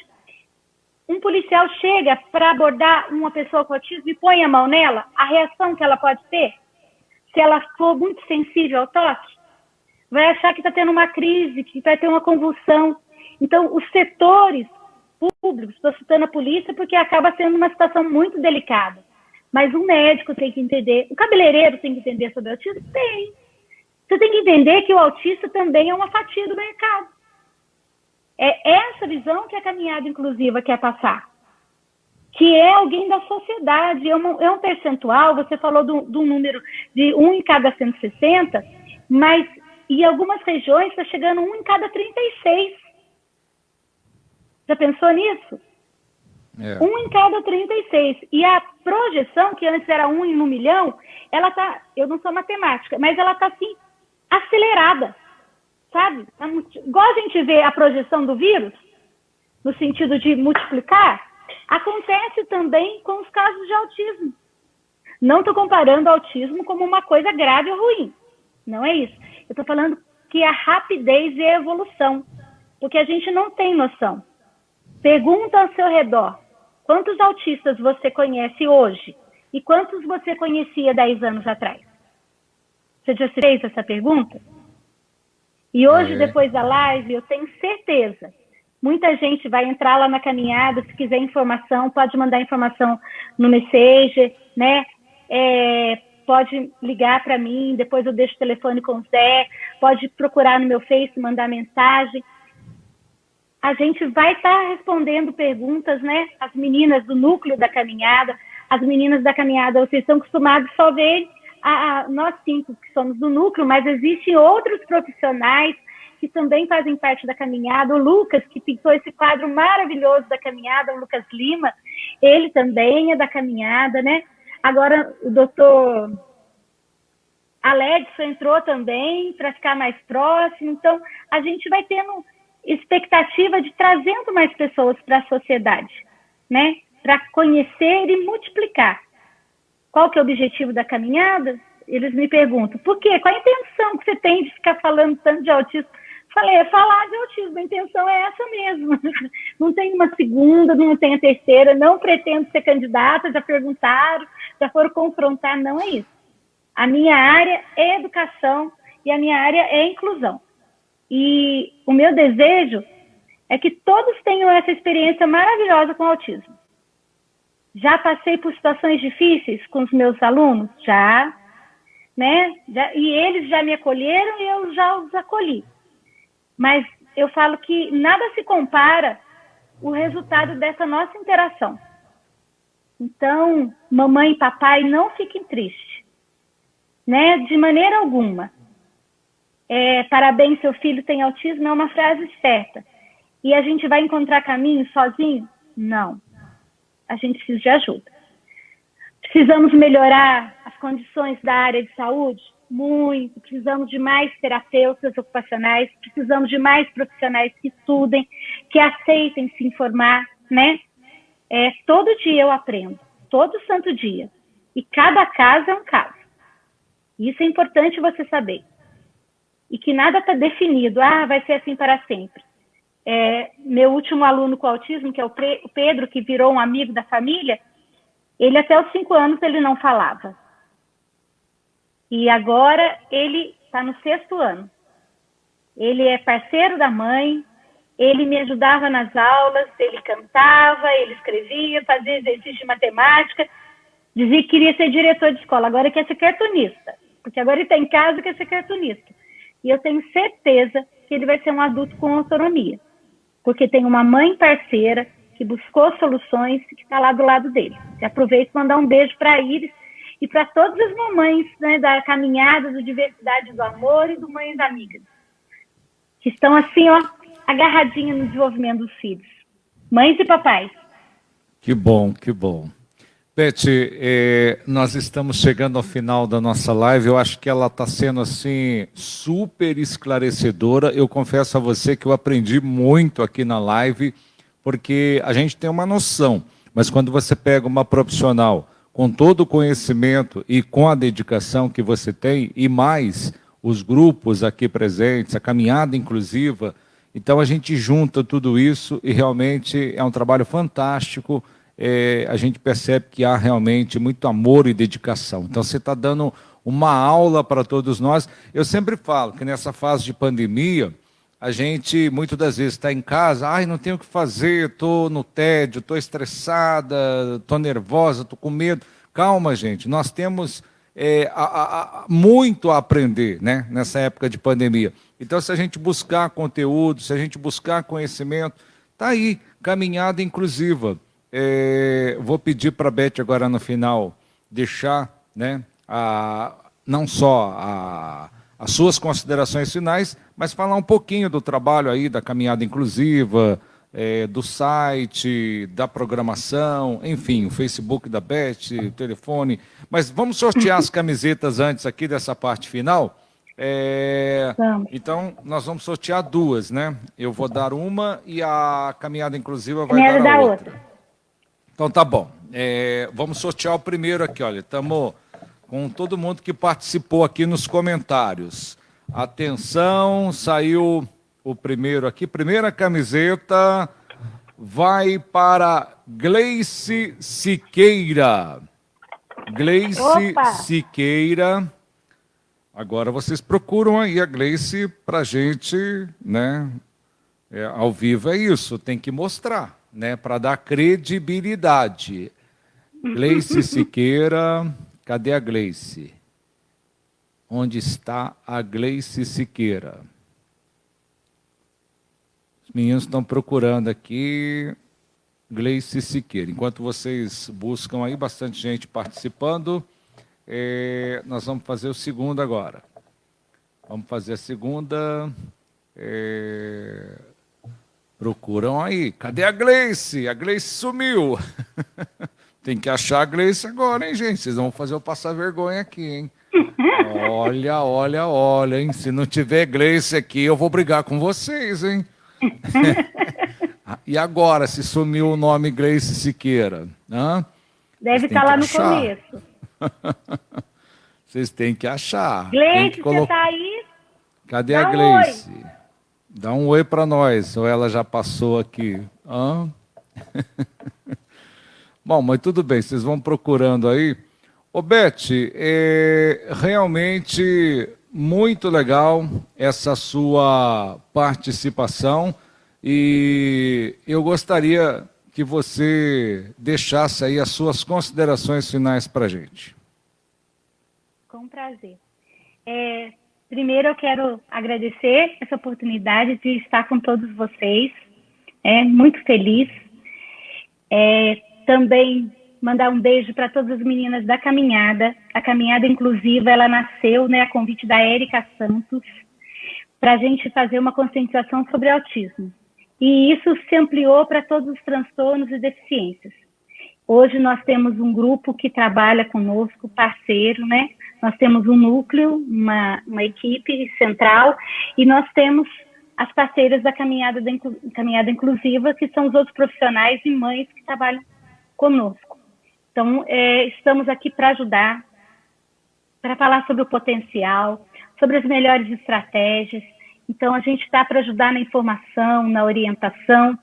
Um policial chega para abordar uma pessoa com autismo e põe a mão nela, a reação que ela pode ter, se ela for muito sensível ao toque, vai achar que está tendo uma crise, que vai ter uma convulsão. Então, os setores públicos, estou citando a polícia porque acaba sendo uma situação muito delicada, mas um médico tem que entender, o cabeleireiro tem que entender sobre o autismo? Tem. Você tem que entender que o autista também é uma fatia do mercado. É essa visão que a caminhada inclusiva quer passar, que é alguém da sociedade, é um percentual, você falou do número de 1 em cada 160, mas em algumas regiões está chegando 1 em cada 36. Já pensou nisso? 1 em cada 36. E a projeção, que antes era 1 em 1 milhão, ela está, eu não sou matemática, mas ela está assim, acelerada. Sabe? Igual a gente vê a projeção do vírus, no sentido de multiplicar, acontece também com os casos de autismo. Não estou comparando o autismo como uma coisa grave ou ruim. Não é isso. Eu estou falando que a rapidez e a evolução. Porque a gente não tem noção. Pergunta ao seu redor. Quantos autistas você conhece hoje? E quantos você conhecia 10 anos atrás? Você já fez essa pergunta? E hoje, depois da live, eu tenho certeza, muita gente vai entrar lá na caminhada, se quiser informação, pode mandar informação no Messenger, né? Pode ligar para mim, depois eu deixo o telefone com o Zé, pode procurar no meu Face, mandar mensagem. A gente vai estar respondendo perguntas, né? As meninas do núcleo da caminhada, as meninas da caminhada, vocês estão acostumados só a ver nós 5 que somos do núcleo, mas existem outros profissionais que também fazem parte da caminhada. O Lucas, que pintou esse quadro maravilhoso da caminhada, o Lucas Lima, ele também é da caminhada, né? Agora o doutor Aledson entrou também para ficar mais próximo. Então, a gente vai tendo expectativa de trazendo mais pessoas para a sociedade, né? Para conhecer e multiplicar. Qual que é o objetivo da caminhada? Eles me perguntam, por quê? Qual a intenção que você tem de ficar falando tanto de autismo? Falei, é falar de autismo, a intenção é essa mesmo. Não tem uma segunda, não tem a terceira, não pretendo ser candidata, já perguntaram, já foram confrontar, não é isso. A minha área é educação e a minha área é inclusão. E o meu desejo é que todos tenham essa experiência maravilhosa com o autismo. Já passei por situações difíceis com os meus alunos? Já, né? E eles já me acolheram e eu já os acolhi. Mas eu falo que nada se compara o resultado dessa nossa interação. Então, mamãe e papai, não fiquem tristes, né? De maneira alguma. Parabéns, seu filho tem autismo, é uma frase certa. E a gente vai encontrar caminho sozinho? Não. A gente precisa de ajuda. Precisamos melhorar as condições da área de saúde? Muito. Precisamos de mais terapeutas ocupacionais, precisamos de mais profissionais que estudem, que aceitem se informar, né? Todo dia eu aprendo, todo santo dia. E cada caso é um caso. Isso é importante você saber. E que nada está definido. Vai ser assim para sempre. Meu último aluno com autismo, que é o Pedro, que virou um amigo da família, Ele, até os 5 anos, ele não falava. E agora ele está no 6º ano. Ele é parceiro da mãe, ele me ajudava nas aulas, ele cantava, ele escrevia, fazia exercício de matemática, dizia que queria ser diretor de escola, agora quer ser cartunista, porque agora ele está em casa e quer ser cartunista. E eu tenho certeza que ele vai ser um adulto com autonomia, porque tem uma mãe parceira que buscou soluções e que está lá do lado dele. E aproveito para mandar um beijo para a Iris e para todas as mamães, né, da caminhada, do Diversidade do Amor e do Mães Amigas, que estão assim, ó, agarradinhas no desenvolvimento dos filhos. Mães e papais. Que bom, que bom. Beth, nós estamos chegando ao final da nossa live. Eu acho que ela está sendo assim super esclarecedora. Eu confesso a você que eu aprendi muito aqui na live, porque a gente tem uma noção, mas quando você pega uma profissional com todo o conhecimento e com a dedicação que você tem, e mais os grupos aqui presentes, a caminhada inclusiva, então a gente junta tudo isso e realmente é um trabalho fantástico. A gente percebe que há realmente muito amor e dedicação. Então você está dando uma aula para todos nós. Eu sempre falo que nessa fase de pandemia, a gente muitas das vezes está em casa, não tenho o que fazer, estou no tédio, estou estressada, estou nervosa, estou com medo. Calma, gente, nós temos muito a aprender, né, nessa época de pandemia. Então, se a gente buscar conteúdo, se a gente buscar conhecimento, está aí, caminhada inclusiva. Vou pedir para a Beth agora no final deixar, né, não só as suas considerações finais, mas falar um pouquinho do trabalho aí da caminhada inclusiva, do site, da programação, enfim, o Facebook da Beth, o telefone. Mas vamos sortear as camisetas antes aqui dessa parte final? Então, nós vamos sortear 2, né? Eu vou dar uma e a caminhada inclusiva vai dar a outra. Então, tá bom. Vamos sortear o primeiro aqui, olha. Estamos com todo mundo que participou aqui nos comentários. Atenção, saiu o primeiro aqui. Primeira camiseta vai para Gleice Siqueira. Gleice Siqueira. Agora vocês procuram aí a Gleice para a gente, né? Ao vivo é isso, tem que mostrar, né? Para dar credibilidade. Gleice Siqueira, cadê a Gleice? Onde está a Gleice Siqueira? Os meninos estão procurando aqui Gleice Siqueira. Enquanto vocês buscam aí, bastante gente participando, nós vamos fazer o segundo agora. Vamos fazer a segunda. Procuram aí. Cadê a Gleice? A Gleice sumiu. Tem que achar a Gleice agora, hein, gente? Vocês vão fazer eu passar vergonha aqui, hein? Olha, hein? Se não tiver Gleice aqui, eu vou brigar com vocês, hein? E agora, se sumiu o nome Gleice Siqueira? Deve estar lá no começo. Vocês têm que achar. Gleice, você está aí? Cadê a Gleice? Oi. Dá um oi para nós, ou ela já passou aqui. Bom, mas tudo bem, vocês vão procurando aí. Ô, Beth, realmente muito legal essa sua participação e eu gostaria que você deixasse aí as suas considerações finais para a gente. Com prazer. Primeiro eu quero agradecer essa oportunidade de estar com todos vocês, muito feliz. Também mandar um beijo para todas as meninas da caminhada. A caminhada inclusiva, ela nasceu, né, a convite da Érica Santos, para a gente fazer uma conscientização sobre autismo. E isso se ampliou para todos os transtornos e deficiências. Hoje nós temos um grupo que trabalha conosco, parceiro, né? Nós temos um núcleo, uma equipe central, e nós temos as parceiras da caminhada inclusiva, que são os outros profissionais e mães que trabalham conosco. Então, estamos aqui para ajudar, para falar sobre o potencial, sobre as melhores estratégias Então, a gente está para ajudar na informação, na orientação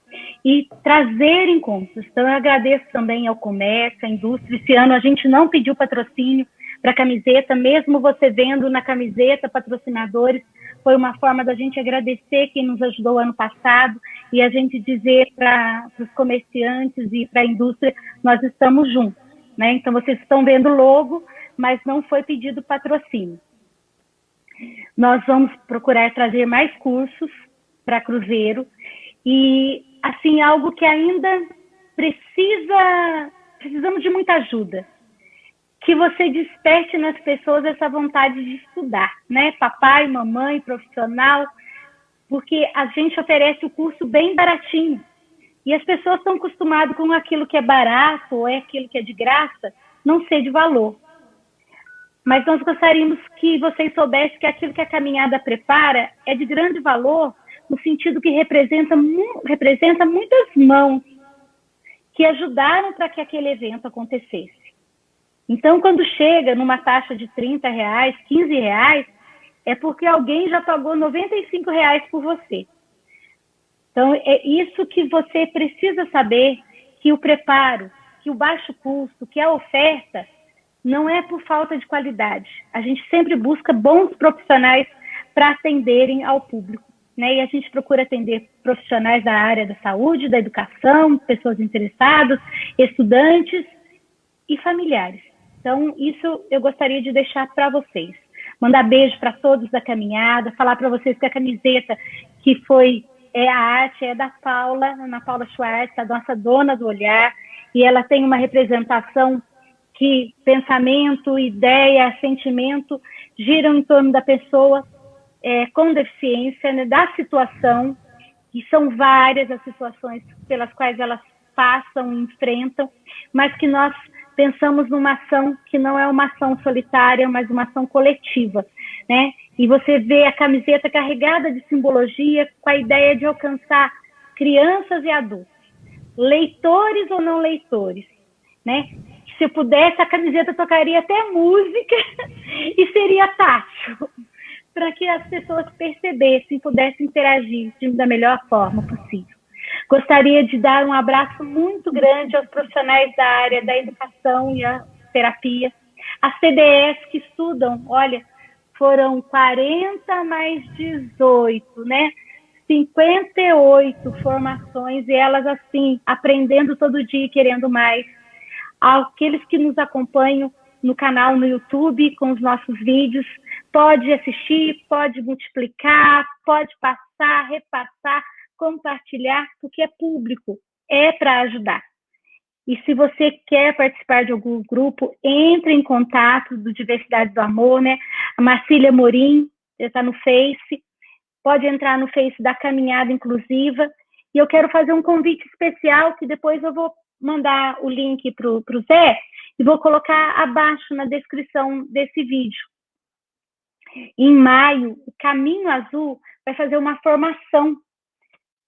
e trazer encontros. Então, eu agradeço também ao comércio, à indústria. Esse ano a gente não pediu patrocínio para camiseta, mesmo você vendo na camiseta patrocinadores, foi uma forma da gente agradecer quem nos ajudou ano passado e a gente dizer para os comerciantes e para a indústria, nós estamos juntos, né? Então, vocês estão vendo o logo, mas não foi pedido patrocínio. Nós vamos procurar trazer mais cursos para Cruzeiro e, assim, algo que ainda precisamos de muita ajuda, que você desperte nas pessoas essa vontade de estudar, né? Papai, mamãe, profissional, porque a gente oferece o curso bem baratinho e as pessoas estão acostumadas com aquilo que é barato ou é aquilo que é de graça, não ser de valor. Mas nós gostaríamos que vocês soubessem que aquilo que a caminhada prepara é de grande valor, no sentido que representa muitas mãos que ajudaram para que aquele evento acontecesse. Então, quando chega numa taxa de R$30, R$15, é porque alguém já pagou R$95 por você. Então, é isso que você precisa saber, que o preparo, que o baixo custo, que a oferta não é por falta de qualidade. A gente sempre busca bons profissionais para atenderem ao público, né? E a gente procura atender profissionais da área da saúde, da educação, pessoas interessadas, estudantes e familiares. Então, isso eu gostaria de deixar para vocês. Mandar beijo para todos da caminhada, falar para vocês que a camiseta que a arte é da Paula, Ana Paula Schwartz, a nossa dona do olhar, e ela tem uma representação que pensamento, ideia, sentimento giram em torno da pessoa com deficiência, né, da situação, e são várias as situações pelas quais elas passam e enfrentam, mas que nós pensamos numa ação que não é uma ação solitária, mas uma ação coletiva, né? E você vê a camiseta carregada de simbologia com a ideia de alcançar crianças e adultos, leitores ou não leitores, né? Se eu pudesse, a camiseta tocaria até música e seria tátil, para que as pessoas percebessem, pudessem interagir da melhor forma possível. Gostaria de dar um abraço muito grande aos profissionais da área da educação e a terapia, as CDEs que estudam, olha, foram 40 mais 18, né? 58 formações, e elas assim, aprendendo todo dia e querendo mais. Aqueles que nos acompanham no canal no YouTube com os nossos vídeos, pode assistir, pode multiplicar, pode passar, repassar, compartilhar, porque é público, é para ajudar. E se você quer participar de algum grupo, entre em contato do Diversidade do Amor, né? A Marcília Morim está no Face, pode entrar no Face da Caminhada Inclusiva, e eu quero fazer um convite especial, que depois eu vou mandar o link para o Zé e vou colocar abaixo na descrição desse vídeo. Em maio, o Caminho Azul vai fazer uma formação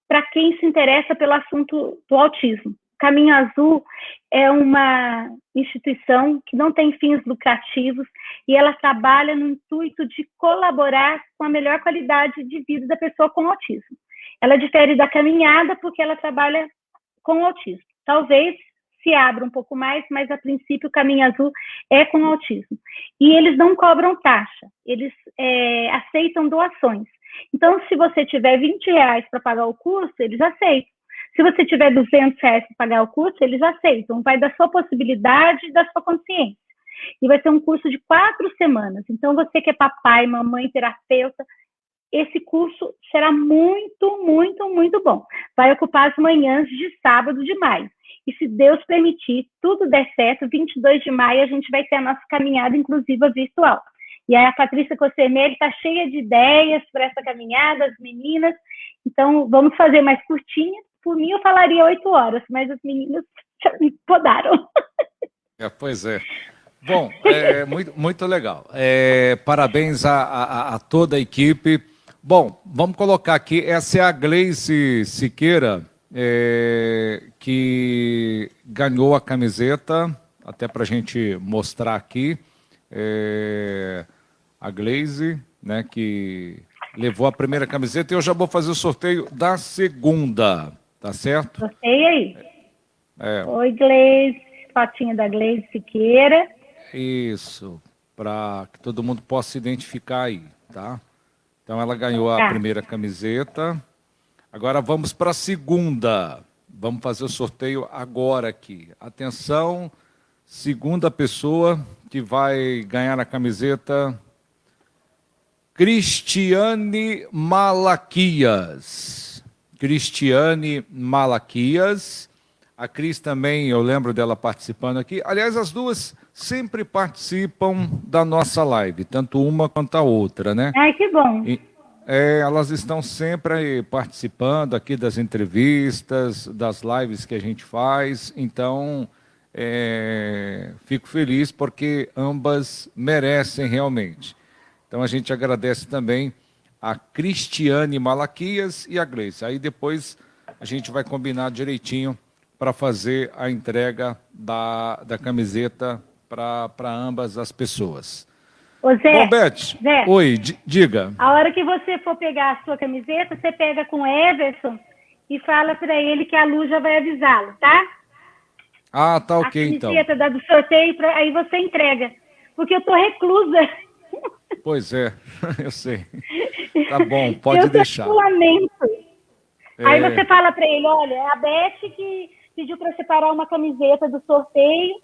para quem se interessa pelo assunto do autismo. Caminho Azul é uma instituição que não tem fins lucrativos e ela trabalha no intuito de colaborar com a melhor qualidade de vida da pessoa com autismo. Ela difere da caminhada porque ela trabalha com autismo. Talvez se abra um pouco mais, mas a princípio o Caminho Azul é com autismo. E eles não cobram taxa, eles aceitam doações. Então, se você tiver R$20 para pagar o curso, eles aceitam. Se você tiver R$200 para pagar o curso, eles aceitam. Vai da sua possibilidade e da sua consciência. E vai ser um curso de 4 semanas. Então, você que é papai, mamãe, terapeuta, esse curso será muito, muito, muito bom. Vai ocupar as manhãs de sábado de maio. E se Deus permitir, tudo der certo, 22 de maio a gente vai ter a nossa caminhada inclusiva virtual. E aí a Patrícia Cossermelli está cheia de ideias para essa caminhada, as meninas. Então, vamos fazer mais curtinha. Por mim, eu falaria 8 horas, mas as meninas já me podaram. Pois é. Bom, muito legal. Parabéns a toda a equipe. Bom, vamos colocar aqui, essa é a Gleice Siqueira, que ganhou a camiseta, até para a gente mostrar aqui. A Gleice, né, que levou a primeira camiseta e eu já vou fazer o sorteio da segunda, tá certo? Sorteio aí. Oi, Gleice, fotinha da Gleice Siqueira. Isso, para que todo mundo possa identificar aí, tá? Então ela ganhou a primeira camiseta. Agora vamos para a segunda. Vamos fazer o sorteio agora aqui. Atenção, segunda pessoa que vai ganhar a camiseta, Cristiane Malaquias. Cristiane Malaquias. A Cris também, eu lembro dela participando aqui. Aliás, as duas sempre participam da nossa live, tanto uma quanto a outra, né? Ai, que bom. Elas estão sempre participando aqui das entrevistas, das lives que a gente faz. Então, fico feliz porque ambas merecem realmente. Então, a gente agradece também a Cristiane Malaquias e a Gleice. Aí depois a gente vai combinar direitinho para fazer a entrega da camiseta para ambas as pessoas. Ô Zé, bom, Beth, Zé, oi, diga. A hora que você for pegar a sua camiseta, você pega com o Everson e fala para ele que a Lu já vai avisá-lo, tá? Ah, tá ok, então. A camiseta do sorteio, aí você entrega. Porque eu tô reclusa. Pois é, eu sei. Tá bom, pode deixar. Aí você fala para ele, olha, é a Beth que pediu para separar uma camiseta do sorteio.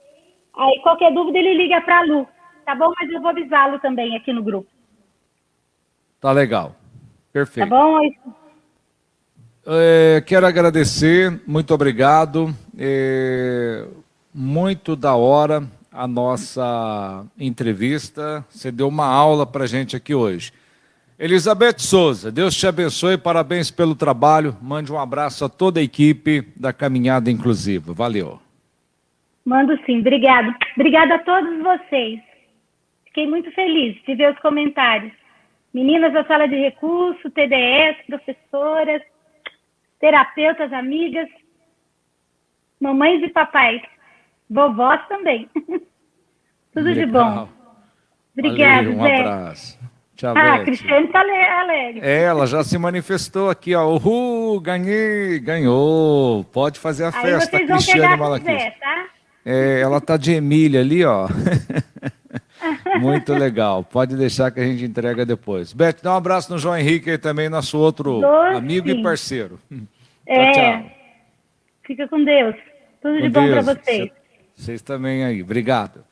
Aí qualquer dúvida ele liga para a Lu, tá bom? Mas eu vou avisá-lo também aqui no grupo. Tá legal, perfeito. Tá bom? Quero agradecer, muito obrigado. Muito da hora a nossa entrevista. Você deu uma aula para a gente aqui hoje. Elizabeth Souza, Deus te abençoe, parabéns pelo trabalho. Mande um abraço a toda a equipe da Caminhada Inclusiva. Valeu. Mando sim, obrigado. Obrigada a todos vocês. Fiquei muito feliz de ver os comentários. Meninas da sala de recurso, TDS, professoras, terapeutas, amigas, mamães e papais, vovós também. Tudo legal. De bom. Obrigada, Zé. Um abraço. Tchau, a Cristiane está alegre. Ela já se manifestou aqui, ó. Uhul, ganhou. Pode fazer a festa, vocês vão Cristiane Malaquias. Zé, tá? Ela tá de Emília ali, ó. Muito legal. Pode deixar que a gente entrega depois. Beth, dá um abraço no João Henrique aí também, nosso outro amigo e parceiro. Tchau. Fica com Deus. Tudo de bom para vocês. Vocês também aí. Obrigado.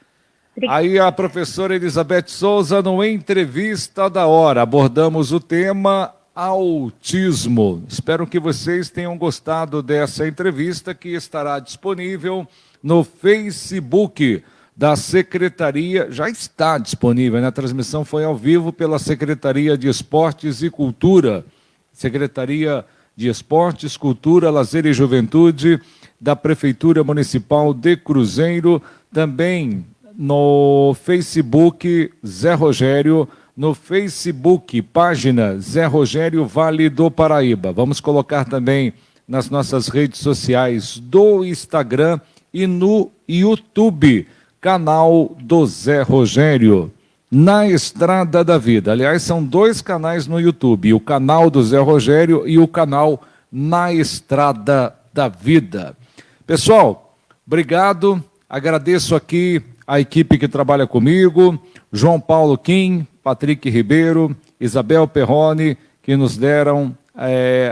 Aí a professora Elizabeth Souza, no Entrevista da Hora, abordamos o tema autismo. Espero que vocês tenham gostado dessa entrevista, que estará disponível no Facebook da Secretaria, já está disponível, né? A transmissão foi ao vivo pela Secretaria de Esportes e Cultura, Secretaria de Esportes, Cultura, Lazer e Juventude da Prefeitura Municipal de Cruzeiro, também no Facebook Zé Rogério, no Facebook, página Zé Rogério Vale do Paraíba. Vamos colocar também nas nossas redes sociais do Instagram e no YouTube, canal do Zé Rogério, Na Estrada da Vida. Aliás, são dois canais no YouTube, o canal do Zé Rogério e o canal Na Estrada da Vida. Pessoal, obrigado, agradeço aqui a equipe que trabalha comigo, João Paulo Kim, Patrick Ribeiro, Isabel Perrone, que nos deram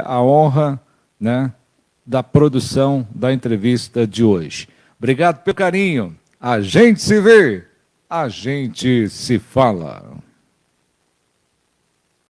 a honra, né, da produção da entrevista de hoje. Obrigado pelo carinho. A gente se vê, a gente se fala.